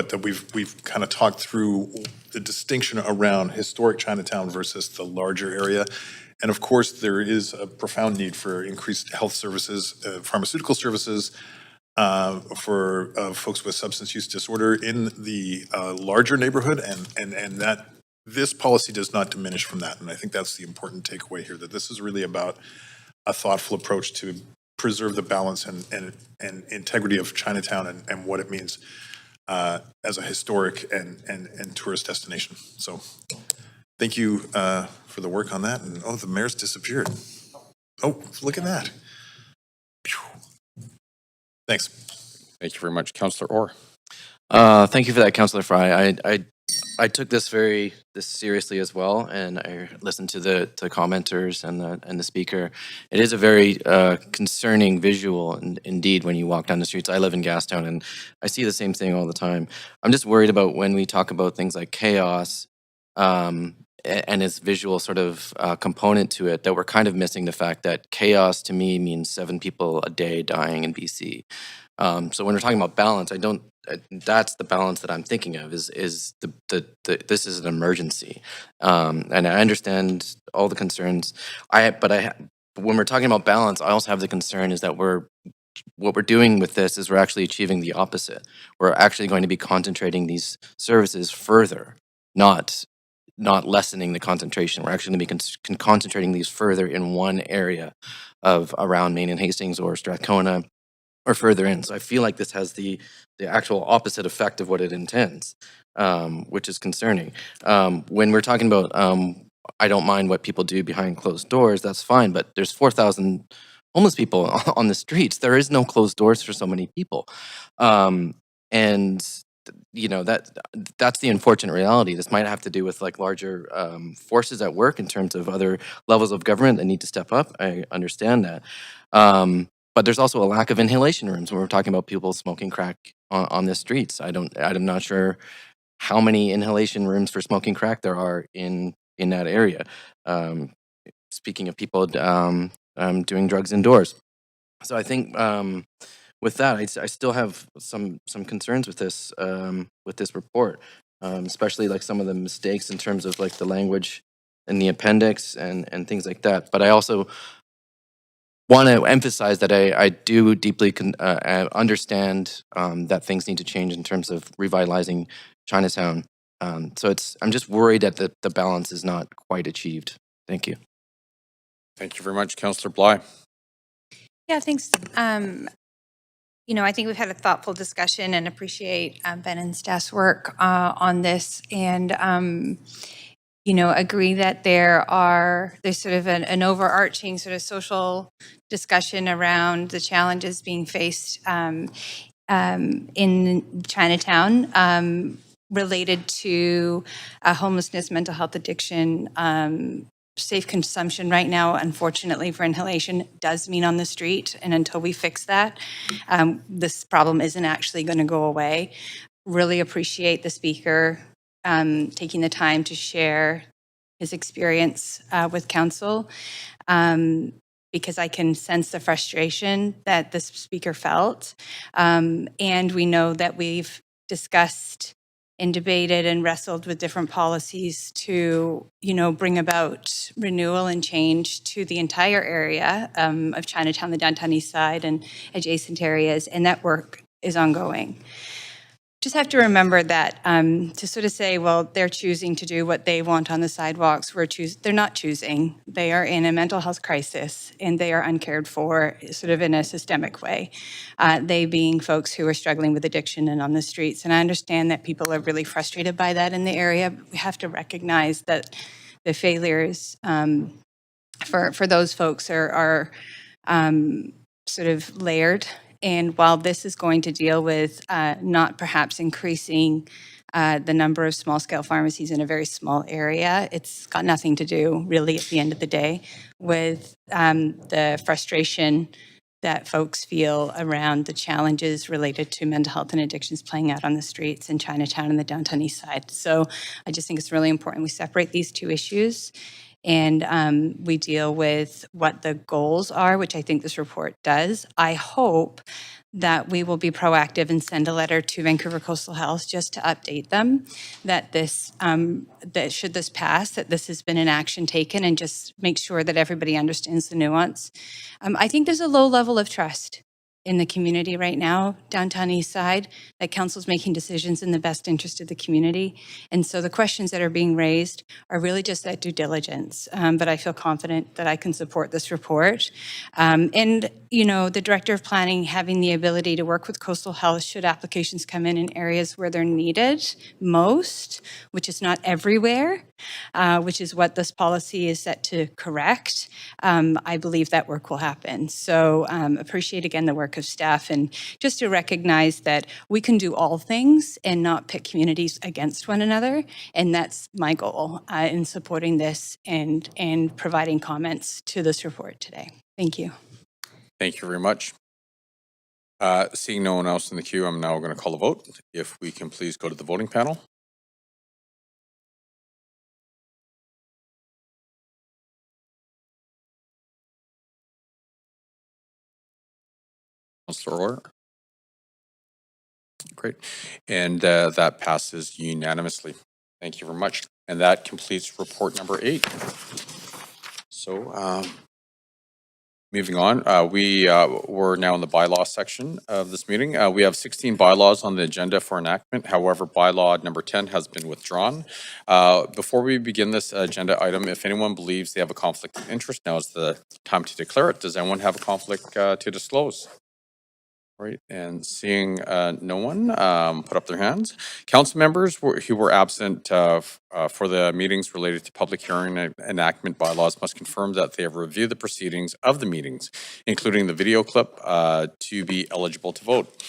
that we've kind of talked through the distinction around historic Chinatown versus the larger area. And of course, there is a profound need for increased health services, pharmaceutical services, for folks with substance use disorder in the larger neighborhood, and that this policy does not diminish from that. And I think that's the important takeaway here, that this is really about a thoughtful approach to preserve the balance and integrity of Chinatown and what it means as a historic and tourist destination. So thank you for the work on that. And oh, the mayor's disappeared. Oh, look at that. Thanks. Thank you very much, Councillor Orr. Thank you for that, Councillor Fry. I took this seriously as well, and I listened to the commenters and the speaker. It is a very concerning visual, indeed, when you walk down the streets. I live in Gastown, and I see the same thing all the time. I'm just worried about when we talk about things like chaos and its visual sort of component to it, that we're kind of missing the fact that chaos to me means 7 people a day dying in BC. So when we're talking about balance, that's the balance that I'm thinking of. Is this is an emergency, and I understand all the concerns. When we're talking about balance, I also have the concern is that what we're doing with this is we're actually achieving the opposite. We're actually going to be concentrating these services further, not lessening the concentration. We're actually going to be concentrating these further in one area of around Main and Hastings or Strathcona or further in. So I feel like this has the actual opposite effect of what it intends, which is concerning. When we're talking about, I don't mind what people do behind closed doors, that's fine, but there's 4,000 homeless people on the streets. There is no closed doors for so many people. And you know, that's the unfortunate reality. This might have to do with like larger forces at work in terms of other levels of government that need to step up. I understand that. But there's also a lack of inhalation rooms when we're talking about people smoking crack on the streets. I'm not sure how many inhalation rooms for smoking crack there are in that area. Speaking of people doing drugs indoors. So I think with that, I still have some concerns with this report, especially like some of the mistakes in terms of like the language in the appendix and things like that. But I also want to emphasize that I do deeply understand that things need to change in terms of revitalizing Chinatown. So I'm just worried that the balance is not quite achieved. Thank you. Thank you very much, Councillor Bly. Yeah, thanks. You know, I think we've had a thoughtful discussion and appreciate Ben and staff's work on this, and you know, agree that there's sort of an overarching sort of social discussion around the challenges being faced in Chinatown related to homelessness, mental health, addiction, safe consumption. Right now, unfortunately, for inhalation does mean on the street, and until we fix that, this problem isn't actually going to go away. Really appreciate the speaker taking the time to share his experience with council, because I can sense the frustration that this speaker felt. And we know that we've discussed and debated and wrestled with different policies to, bring about renewal and change to the entire area of Chinatown, the downtown east side, and adjacent areas, and that work is ongoing. Just have to remember that to sort of say, well, they're choosing to do what they want on the sidewalks, they're not choosing. They are in a mental health crisis, and they are uncared for sort of in a systemic way. They being folks who are struggling with addiction and on the streets. And I understand that people are really frustrated by that in the area. We have to recognize that the failures for those folks are sort of layered. And while this is going to deal with not perhaps increasing the number of small-scale pharmacies in a very small area, it's got nothing to do, really, at the end of the day, with the frustration that folks feel around the challenges related to mental health and addictions playing out on the streets in Chinatown and the downtown east side. So I just think it's really important we separate these two issues, and we deal with what the goals are, which I think this report does. I hope that we will be proactive and send a letter to Vancouver Coastal Health just to update them that that should this pass, that this has been an action taken, and just make sure that everybody understands the nuance. I think there's a low level of trust in the community right now, downtown east side, that council's making decisions in the best interest of the community. And so the questions that are being raised are really just that due diligence. But I feel confident that I can support this report. And, the Director of Planning having the ability to work with Coastal Health should applications come in areas where they're needed most, which is not everywhere, which is what this policy is set to correct. I believe that work will happen. So appreciate again the work of staff, and just to recognize that we can do all things and not pit communities against one another. And that's my goal in supporting this and providing comments to this report today. Thank you. Thank you very much. Seeing no one else in the queue, I'm now going to call a vote. If we can please go to the voting panel. Councillor Orr. Great. And that passes unanimously. Thank you very much. And that completes report number 8. So moving on, we're now in the bylaw section of this meeting. We have 16 bylaws on the agenda for enactment. However, bylaw number 10 has been withdrawn. Before we begin this agenda item, if anyone believes they have a conflict of interest, now is the time to declare it. Does anyone have a conflict to disclose? Right, and seeing no one put up their hands. Council members who were absent for the meetings related to public hearing and enactment bylaws must confirm that they have reviewed the proceedings of the meetings, including the video clip, to be eligible to vote.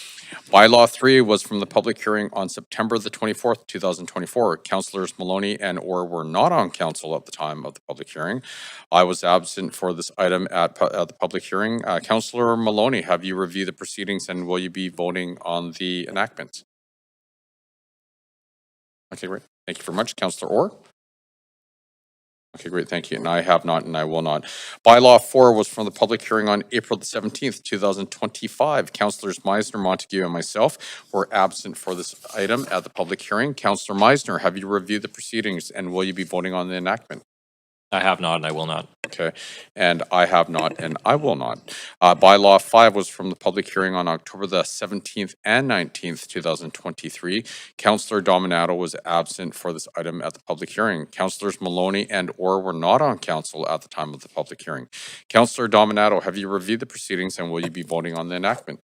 Bylaw 3 was from the public hearing on September the 24th, 2024. Councillors Maloney and Orr were not on council at the time of the public hearing. I was absent for this item at the public hearing. Councillor Maloney, have you reviewed the proceedings and will you be voting on the enactments? Okay, great. Thank you very much. Councillor Orr? Okay, great, thank you. And I have not, and I will not. Bylaw 4 was from the public hearing on April the 17th, 2025. Councillors Meisner, Montague, and myself were absent for this item at the public hearing. Councillor Meisner, have you reviewed the proceedings and will you be voting on the enactment? I have not and I will not. Okay, and I have not and I will not. Bylaw 5 was from the public hearing on October the 17th and 19th, 2023. Councillor Dominato was absent for this item at the public hearing. Councillors Maloney and Orr were not on council at the time of the public hearing. Councillor Dominato, have you reviewed the proceedings and will you be voting on the enactment?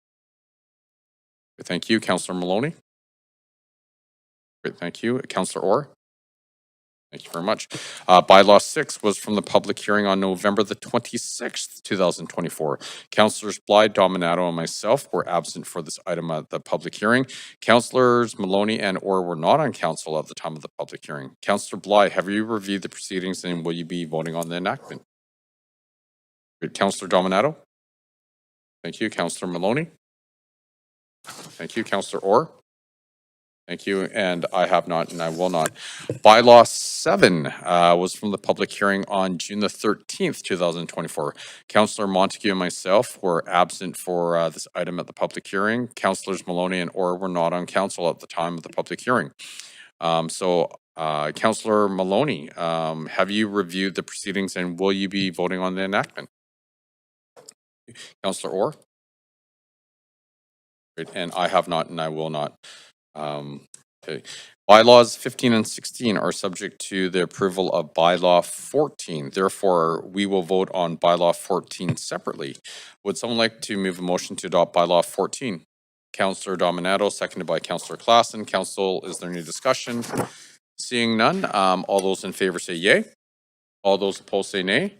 Thank you. Councillor Maloney? Great, thank you. Councillor Orr? Thank you very much. Bylaw 6 was from the public hearing on November the 26th, 2024. Councillors Bly, Dominato, and myself were absent for this item at the public hearing. Councillors Maloney and Orr were not on council at the time of the public hearing. Councillor Bly, have you reviewed the proceedings and will you be voting on the enactment? Great. Councillor Dominato? Thank you. Councillor Maloney? Thank you. Councillor Orr? Thank you, and I have not, and I will not. Bylaw 7 was from the public hearing on June the 13th, 2024. Councillor Montague and myself were absent for this item at the public hearing. Councillors Maloney and Orr were not on council at the time of the public hearing. Councillor Maloney, have you reviewed the proceedings and will you be voting on the enactment? Councillor Orr? Great, and I have not, and I will not. Okay. Bylaws 15 and 16 are subject to the approval of bylaw 14. Therefore, we will vote on bylaw 14 separately. Would someone like to move a motion to adopt bylaw 14? Councillor Dominato, seconded by Councillor Klassen. Council, is there any discussion? Seeing none, all those in favor say yay. All those opposed say nay.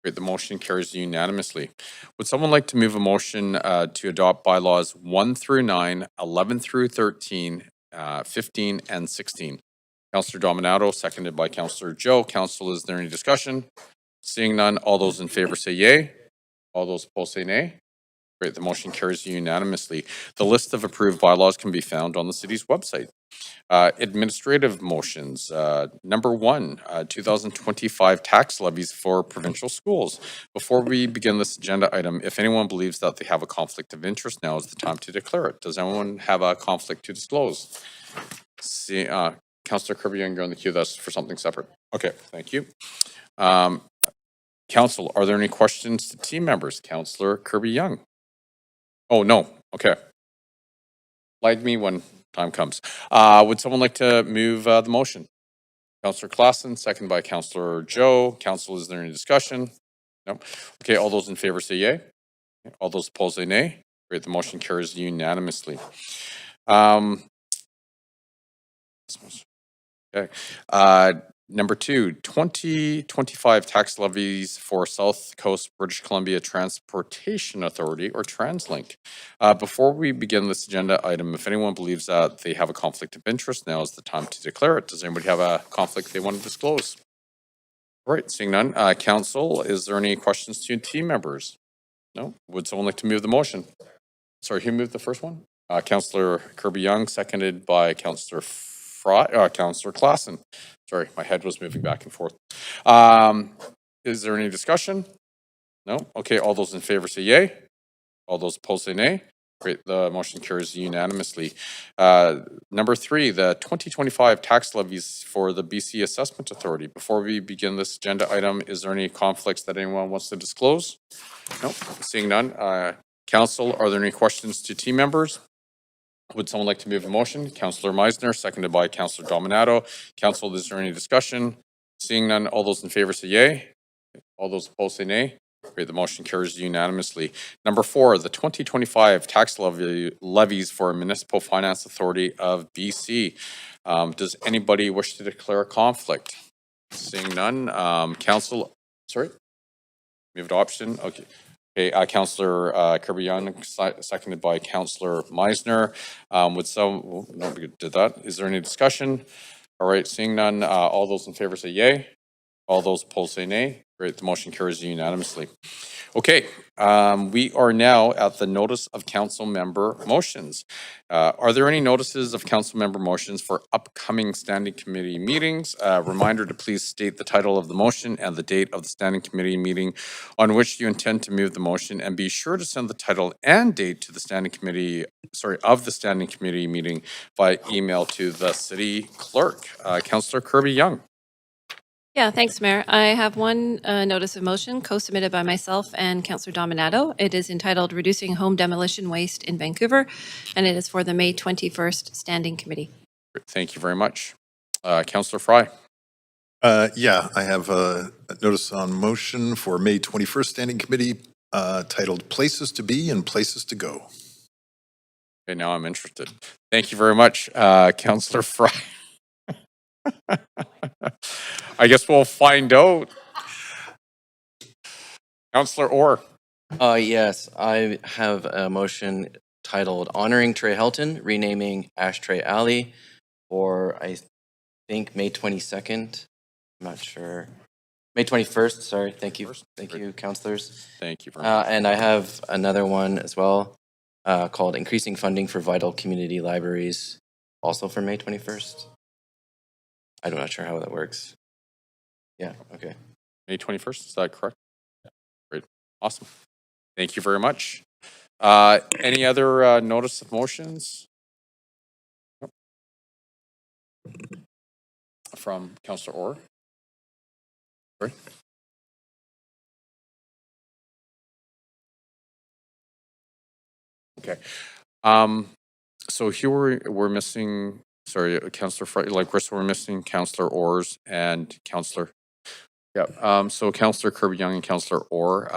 Great, the motion carries unanimously. Would someone like to move a motion to adopt bylaws 1 through 9, 11 through 13, 15, and 16? Councillor Dominato, seconded by Councillor Joe. Council, is there any discussion? Seeing none, all those in favor say yay. All those opposed say nay. Great, the motion carries unanimously. The list of approved bylaws can be found on the city's website. Administrative motions. Number 1, 2025 tax levies for provincial schools. Before we begin this agenda item, if anyone believes that they have a conflict of interest, now is the time to declare it. Does anyone have a conflict to disclose? See, Councillor Kirby-Young, you're on the queue. That's for something separate. Okay, thank you. Council, are there any questions to team members? Councillor Kirby-Young. Oh, no. Okay. Like me when time comes. Would someone like to move the motion? Councillor Klassen, second by Councillor Joe. Council, is there any discussion? No. Okay, all those in favor say yay. All those opposed say nay. Great, the motion carries unanimously. Okay. Number 2, 2025 tax levies for South Coast British Columbia Transportation Authority, or TransLink. Before we begin this agenda item, if anyone believes that they have a conflict of interest, now is the time to declare it. Does anybody have a conflict they want to disclose? All right, seeing none. Council, is there any questions to team members? No? Would someone like to move the motion? Sorry, who moved the first one? Councillor Kirby-Young, seconded by Councillor Councillor Klassen. Sorry, my head was moving back and forth. Is there any discussion? No? Okay, all those in favor say yay. All those opposed say nay. Great, the motion carries unanimously. Number 3, the 2025 tax levies for the BC Assessment Authority. Before we begin this agenda item, is there any conflicts that anyone wants to disclose? No, seeing none. Council, are there any questions to team members? Would someone like to move a motion? Councillor Meisner, seconded by Councillor Dominato. Council, is there any discussion? Seeing none, all those in favor say yay. All those opposed say nay. Great, the motion carries unanimously. Number 4, the 2025 tax levies for Municipal Finance Authority of BC. Does anybody wish to declare a conflict? Seeing none. Council, sorry? Move adoption. Okay. Okay, Councillor Kirby-Young, seconded by Councillor Meisner. Would some, no, we did that. Is there any discussion? All right, seeing none, all those in favor say yay. All those opposed say nay. Great, the motion carries unanimously. Okay, we are now at the notice of council member motions. Are there any notices of council member motions for upcoming standing committee meetings? Reminder to please state the title of the motion and the date of the standing committee meeting on which you intend to move the motion, and be sure to send the title and date to the standing committee, of the standing committee meeting by email to the city clerk. Councillor Kirby-Young. Yeah, thanks, Mayor. I have one notice of motion co-submitted by myself and Councillor Dominato. It is entitled Reducing Home Demolition Waste in Vancouver, and it is for the May 21st Standing Committee. Thank you very much. Councillor Fry. Yeah, I have a notice on motion for May 21st Standing Committee titled Places to Be and Places to Go. Okay, now I'm interested. Thank you very much, Councillor Fry. I guess we'll find out. Councillor Orr. Yes, I have a motion titled Honoring Trey Helton, renaming Ashtray Alley for, I think, May 22nd. I'm not sure. May 21st, sorry. Thank you. Thank you, councillors. Thank you very much. And I have another one as well called Increasing Funding for Vital Community Libraries, also for May 21st? I'm not sure how that works. Yeah, okay. May 21st, is that correct? Great, awesome. Thank you very much. Any other notice of motions? From Councillor Orr? Sorry. Okay. So here we're missing, sorry, Councillor Fry, like we're missing Councillor Orr's and Councillor. Yeah. So Councillor Kirby Young and Councillor Orr,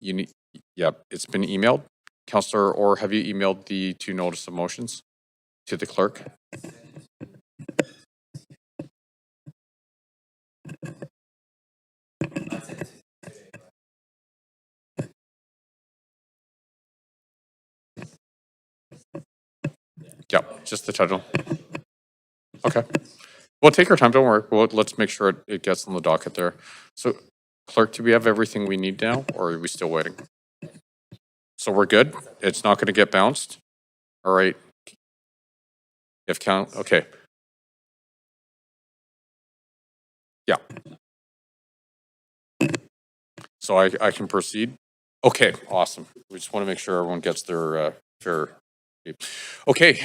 you need. Yeah, it's been emailed. Councillor Orr, have you emailed the two notice of motions to the clerk? Yeah, just the title. Okay. We'll take our time. Don't worry. Let's make sure it gets on the docket there. So, clerk, do we have everything we need now, or are we still waiting? So we're good. It's not going to get bounced. All right. If count. Okay. Yeah. So I can proceed. Okay. Awesome. We just want to make sure everyone gets their fair. Okay,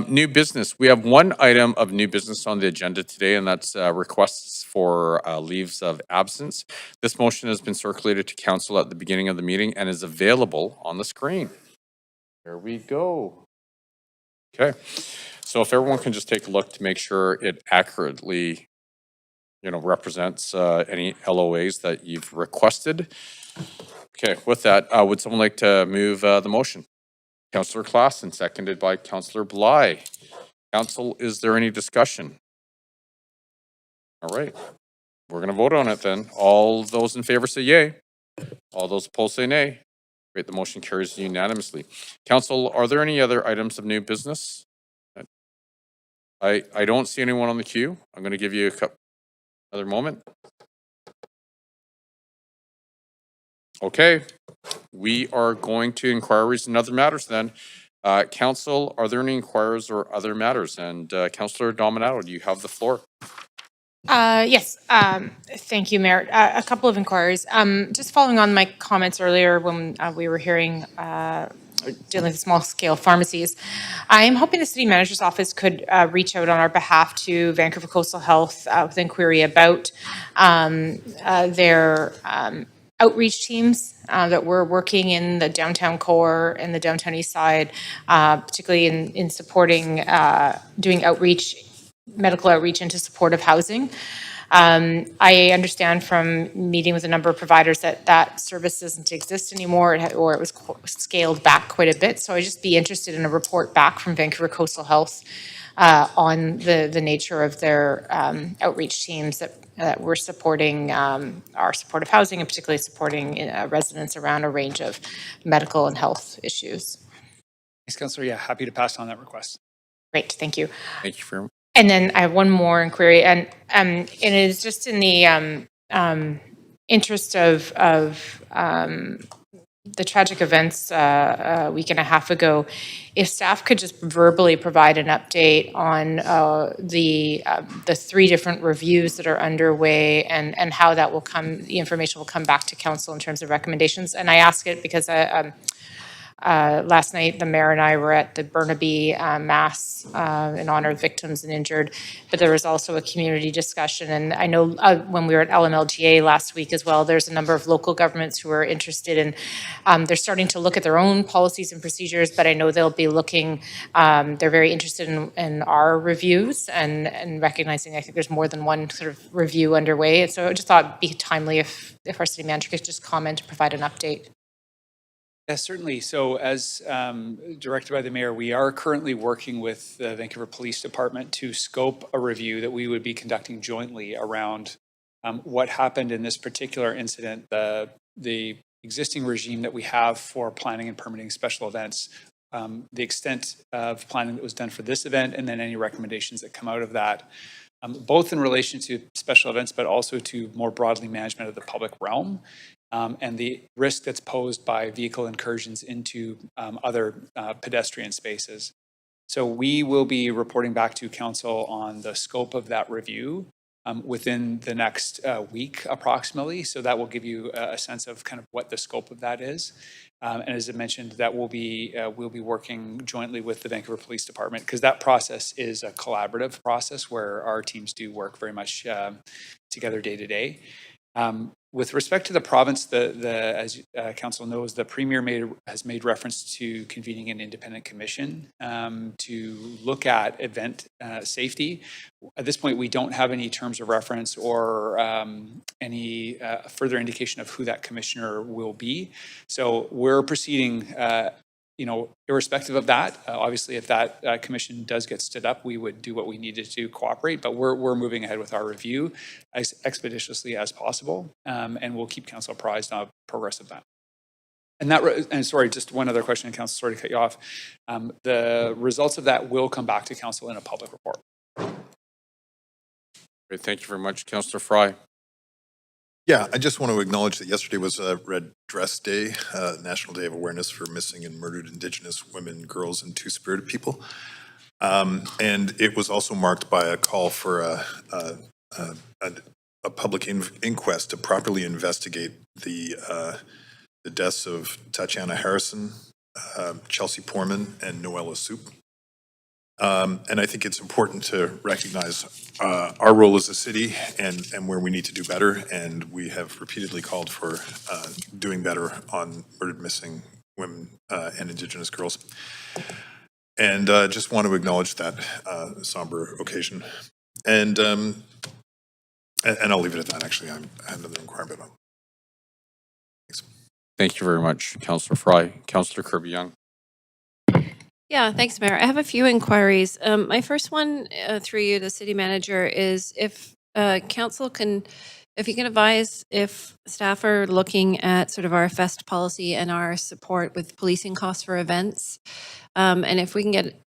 new business. We have one item of new business on the agenda today, and that's requests for leaves of absence. This motion has been circulated to council at the beginning of the meeting and is available on the screen. There we go. Okay, so if everyone can just take a look to make sure it accurately, represents any LOAs that you've requested. Okay, with that, would someone like to move the motion? Councillor Klassen, seconded by Councillor Bly. Council, is there any discussion? All right, we're going to vote on it then. All those in favor say yay. All those opposed say nay. Great, the motion carries unanimously. Council, are there any other items of new business? I don't see anyone on the queue. I'm going to give you another moment. Okay, we are going to inquiries and other matters then. Council, are there any inquiries or other matters? And Councillor Dominato, do you have the floor? Yes, thank you, Mayor. A couple of inquiries. Just following on my comments earlier when we were hearing dealing with small-scale pharmacies, I am hoping the City Manager's Office could reach out on our behalf to Vancouver Coastal Health with inquiry about their outreach teams that we're working in the downtown core and the downtown east side, particularly in supporting doing outreach, medical outreach into supportive housing. I understand from meeting with a number of providers that service doesn't exist anymore, or it was scaled back quite a bit. So I'd just be interested in a report back from Vancouver Coastal Health on the nature of their outreach teams that we're supporting our supportive housing, and particularly supporting residents around a range of medical and health issues. Thanks, Councillor. Yeah, happy to pass on that request. Great, thank you. Thank you for. And then I have one more inquiry, and it is just in the interest of the tragic events a week and a half ago. If staff could just verbally provide an update on the 3 different reviews that are underway and how that will the information will come back to council in terms of recommendations. And I ask it because last night, the mayor and I were at the Burnaby Mass in honor of victims and injured, but there was also a community discussion. And I know when we were at LMLGA last week as well, there's a number of local governments who are interested in, they're starting to look at their own policies and procedures, but I know they'll be looking, they're very interested in our reviews and recognizing I think there's more than one sort of review underway. And so I just thought it'd be timely if our city manager could just comment and provide an update. Yes, certainly. So as directed by the mayor, we are currently working with the Vancouver Police Department to scope a review that we would be conducting jointly around what happened in this particular incident, the existing regime that we have for planning and permitting special events, the extent of planning that was done for this event, and then any recommendations that come out of that, both in relation to special events, but also to more broadly management of the public realm. And the risk that's posed by vehicle incursions into other pedestrian spaces. So we will be reporting back to council on the scope of that review within the next week approximately. So that will give you a sense of kind of what the scope of that is. And as I mentioned, that will be we'll be working jointly with the Vancouver Police Department, because that process is a collaborative process where our teams do work very much together day to day. With respect to the province, as council knows, the premier has made reference to convening an independent commission to look at event safety. At this point, we don't have any terms of reference or any further indication of who that commissioner will be. So we're proceeding irrespective of that. Obviously, if that commission does get stood up, we would do what we needed to cooperate, but we're moving ahead with our review as expeditiously as possible, and we'll keep council apprised of progress of that. And sorry, just one other question, council, sorry to cut you off. The results of that will come back to council in a public report. Great, thank you very much, Councillor Fry. Yeah, I just want to acknowledge that yesterday was Red Dress Day, National Day of Awareness for Missing and Murdered Indigenous Women, Girls, and Two-Spirit People. And it was also marked by a call for a public inquest to properly investigate the deaths of Tatiana Harrison, Chelsea Poorman, and Noella Soup. And I think it's important to recognize our role as a city and where we need to do better. And we have repeatedly called for doing better on murdered, missing women and Indigenous girls. And just want to acknowledge that somber occasion. And I'll leave it at that. Actually, I have another inquiry about. Thanks. Thank you very much, Councillor Fry. Councillor Kirby-Young. Yeah, thanks, Mayor. I have a few inquiries. My first one, through you, the city manager, is if council can, if you can advise if staff are looking at sort of our FEST policy and our support with policing costs for events, and if we can get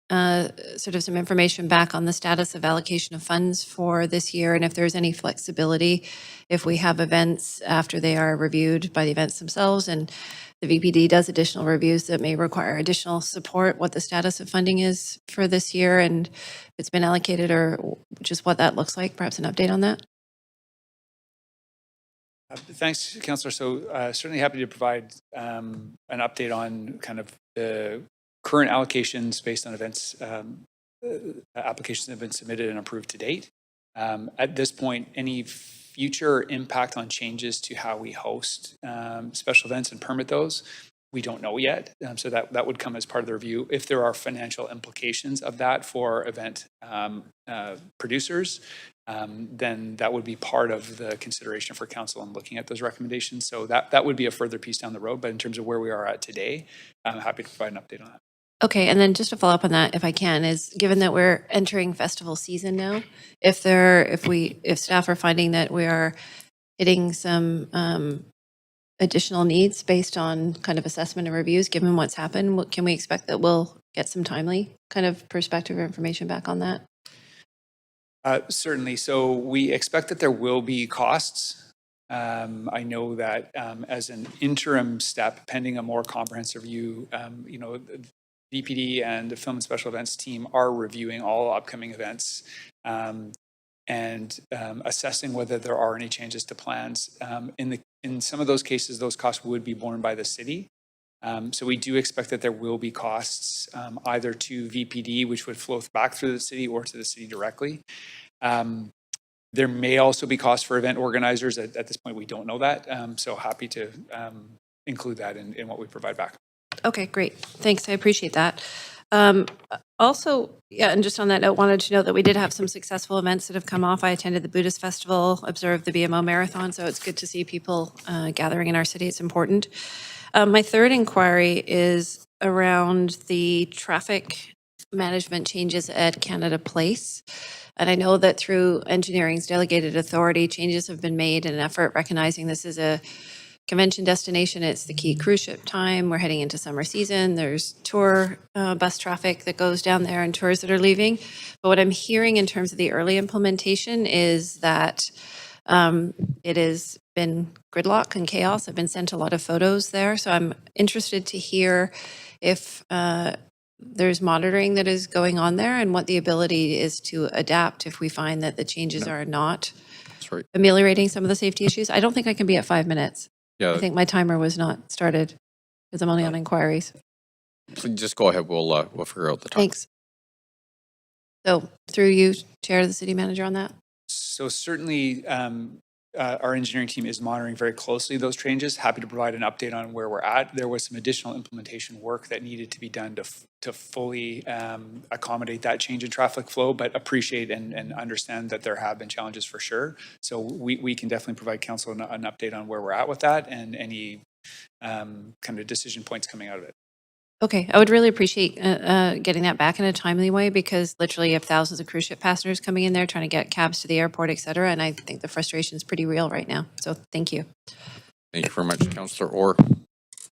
sort of some information back on the status of allocation of funds for this year, and if there's any flexibility, if we have events after they are reviewed by the events themselves, and the VPD does additional reviews that may require additional support, what the status of funding is for this year, and if it's been allocated or just what that looks like, perhaps an update on that. Thanks, Councillor. So certainly happy to provide an update on kind of the current allocations based on events, applications that have been submitted and approved to date. At this point, any future impact on changes to how we host special events and permit those, we don't know yet. So that would come as part of the review. If there are financial implications of that for event producers, then that would be part of the consideration for council in looking at those recommendations. So that would be a further piece down the road. But in terms of where we are at today, I'm happy to provide an update on that. Okay, and then just to follow up on that, if I can, is given that we're entering festival season now, if staff are finding that we are hitting some additional needs based on kind of assessment and reviews, given what's happened, can we expect that we'll get some timely kind of perspective or information back on that? Certainly. So we expect that there will be costs. I know that as an interim step, pending a more comprehensive review, VPD and the Film and Special Events team are reviewing all upcoming events and assessing whether there are any changes to plans. In some of those cases, those costs would be borne by the city. So we do expect that there will be costs either to VPD, which would flow back through the city, or to the city directly. There may also be costs for event organizers. At this point, we don't know that. So happy to include that in what we provide back. Okay, great. Thanks. I appreciate that. Also, yeah, and just on that note, wanted to note that we did have some successful events that have come off. I attended the Buddhist Festival, observed the BMO Marathon, so it's good to see people gathering in our city. It's important. My third inquiry is around the traffic management changes at Canada Place. And I know that through engineering's delegated authority, changes have been made in an effort recognizing this is a convention destination. It's the key cruise ship time. We're heading into summer season. There's tour bus traffic that goes down there and tours that are leaving. But what I'm hearing in terms of the early implementation is that it has been gridlock and chaos. I've been sent a lot of photos there. So I'm interested to hear if there's monitoring that is going on there and what the ability is to adapt if we find that the changes are not That's right. ameliorating some of the safety issues. I don't think I can be at 5 minutes. Yeah. I think my timer was not started because I'm only on inquiries. Please just go ahead. We'll figure out the time. Thanks. So through you, Chair, the city manager on that. So certainly, our engineering team is monitoring very closely those changes. Happy to provide an update on where we're at. There was some additional implementation work that needed to be done to fully accommodate that change in traffic flow, but appreciate and understand that there have been challenges for sure. So we can definitely provide council an update on where we're at with that and any kind of decision points coming out of it. Okay, I would really appreciate getting that back in a timely way because literally you have thousands of cruise ship passengers coming in there trying to get cabs to the airport, et cetera. And I think the frustration is pretty real right now. So thank you. Thank you very much, Councillor Orr.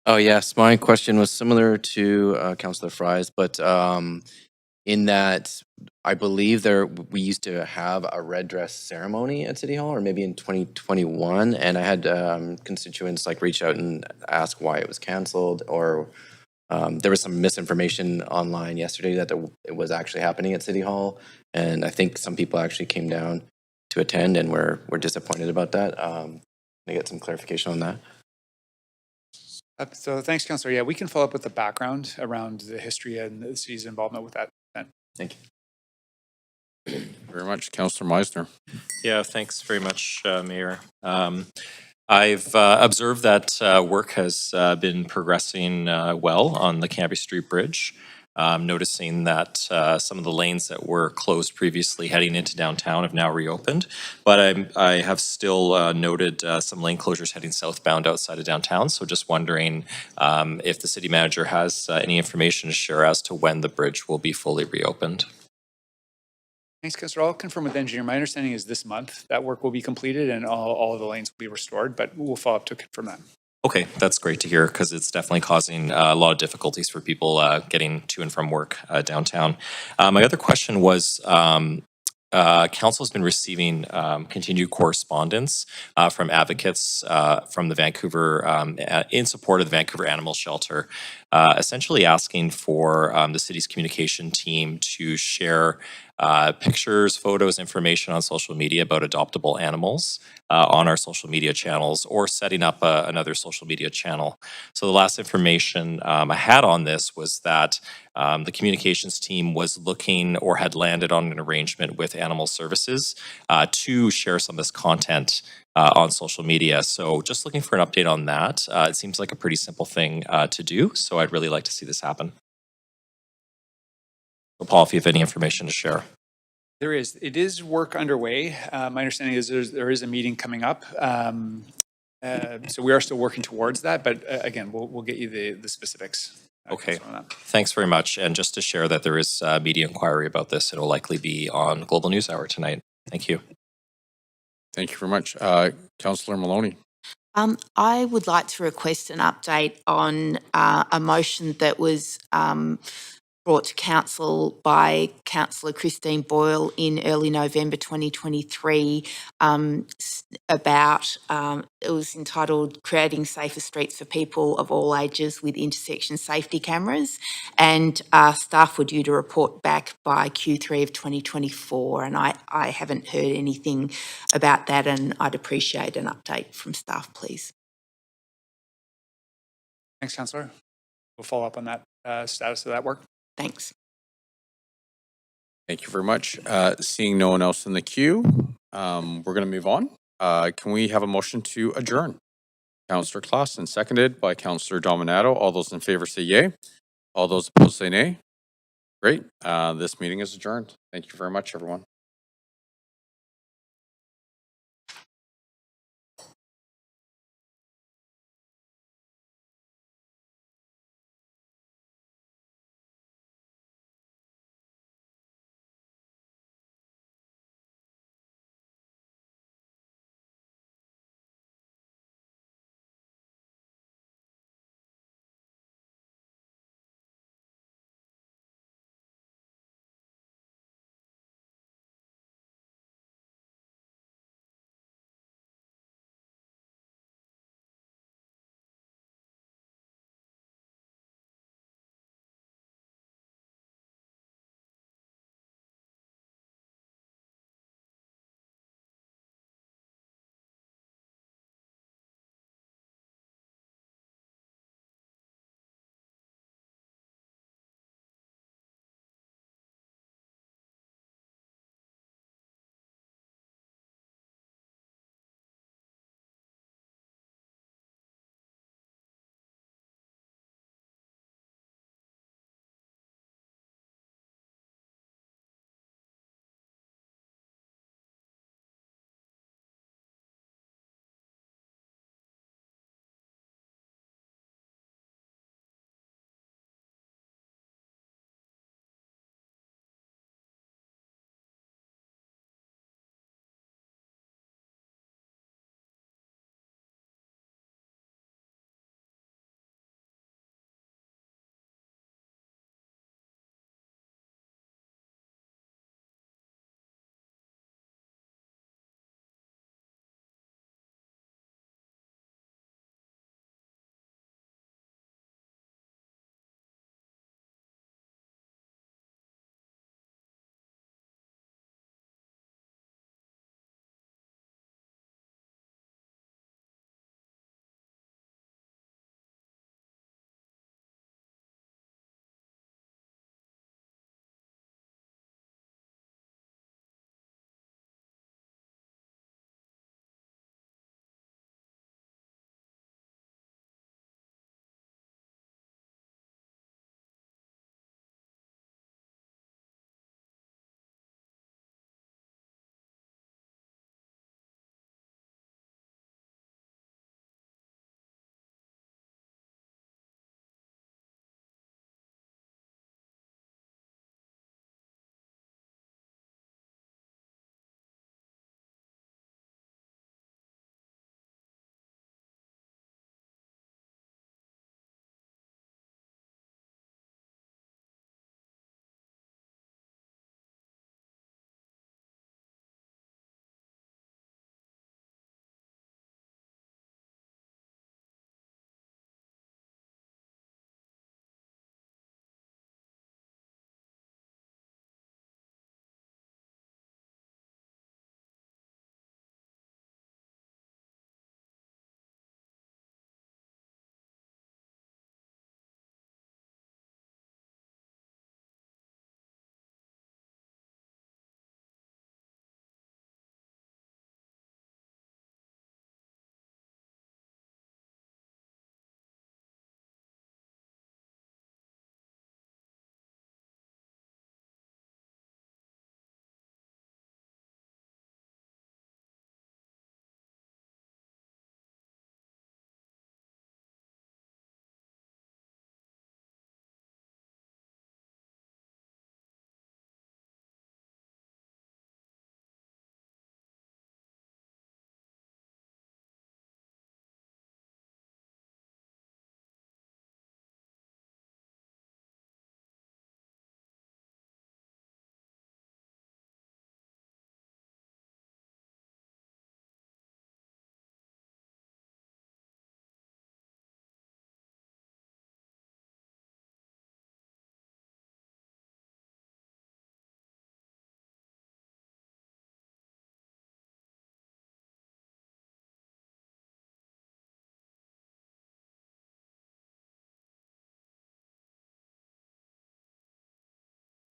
Oh, yes, my question was similar to Councillor Fry's, but in that I believe we used to have a red dress ceremony at City Hall, or maybe in 2021, and I had constituents like reach out and ask why it was canceled, or there was some misinformation online yesterday that it was actually happening at City Hall, and I think some people actually came down to attend and were disappointed about that. Can I get some clarification on that? So thanks, Councillor. Yeah, we can follow up with the background around the history and the city's involvement with that event. Thank you. Thank you very much, Councillor Meisner. Yeah, thanks very much, Mayor. I've observed that work has been progressing well on the Cambie Street Bridge. Noticing that some of the lanes that were closed previously heading into downtown have now reopened. But I have still noted some lane closures heading southbound outside of downtown. So just wondering if the city manager has any information to share as to when the bridge will be fully reopened. Thanks, Councillor. I'll confirm with the engineer. My understanding is this month that work will be completed and all of the lanes will be restored, but we'll follow up to confirm that. Okay, that's great to hear because it's definitely causing a lot of difficulties for people getting to and from work downtown. My other question was, Council has been receiving continued correspondence from advocates from the Vancouver, in support of the Vancouver Animal Shelter, essentially asking for the city's communication team to share pictures, photos, information on social media about adoptable animals on our social media channels, or setting up another social media channel. So the last information I had on this was that the communications team was looking or had landed on an arrangement with Animal Services to share some of this content on social media. So just looking for an update on that. It seems like a pretty simple thing to do, so I'd really like to see this happen. So Paul, if you have any information to share. There is. It is work underway. My understanding is there is a meeting coming up. So we are still working towards that, but again, we'll get you the specifics. Okay, thanks very much. And just to share that there is media inquiry about this, it'll likely be on Global News Hour tonight. Thank you. Thank you very much. Councillor Maloney. I would like to request an update on a motion that was brought to council by Councillor Christine Boyle in early November 2023 about, it was entitled Creating Safer Streets for People of All Ages with Intersection Safety Cameras, and staff were due to report back by Q3 of 2024, and I haven't heard anything about that, and I'd appreciate an update from staff, please. Thanks, Councillor. We'll follow up on that status of that work. Thanks. Thank you very much. Seeing no one else in the queue, we're going to move on. Can we have a motion to adjourn? Councillor Clausen, seconded by Councillor Dominato. All those in favor say yay. All those opposed say nay. Great. This meeting is adjourned. Thank you very much, everyone.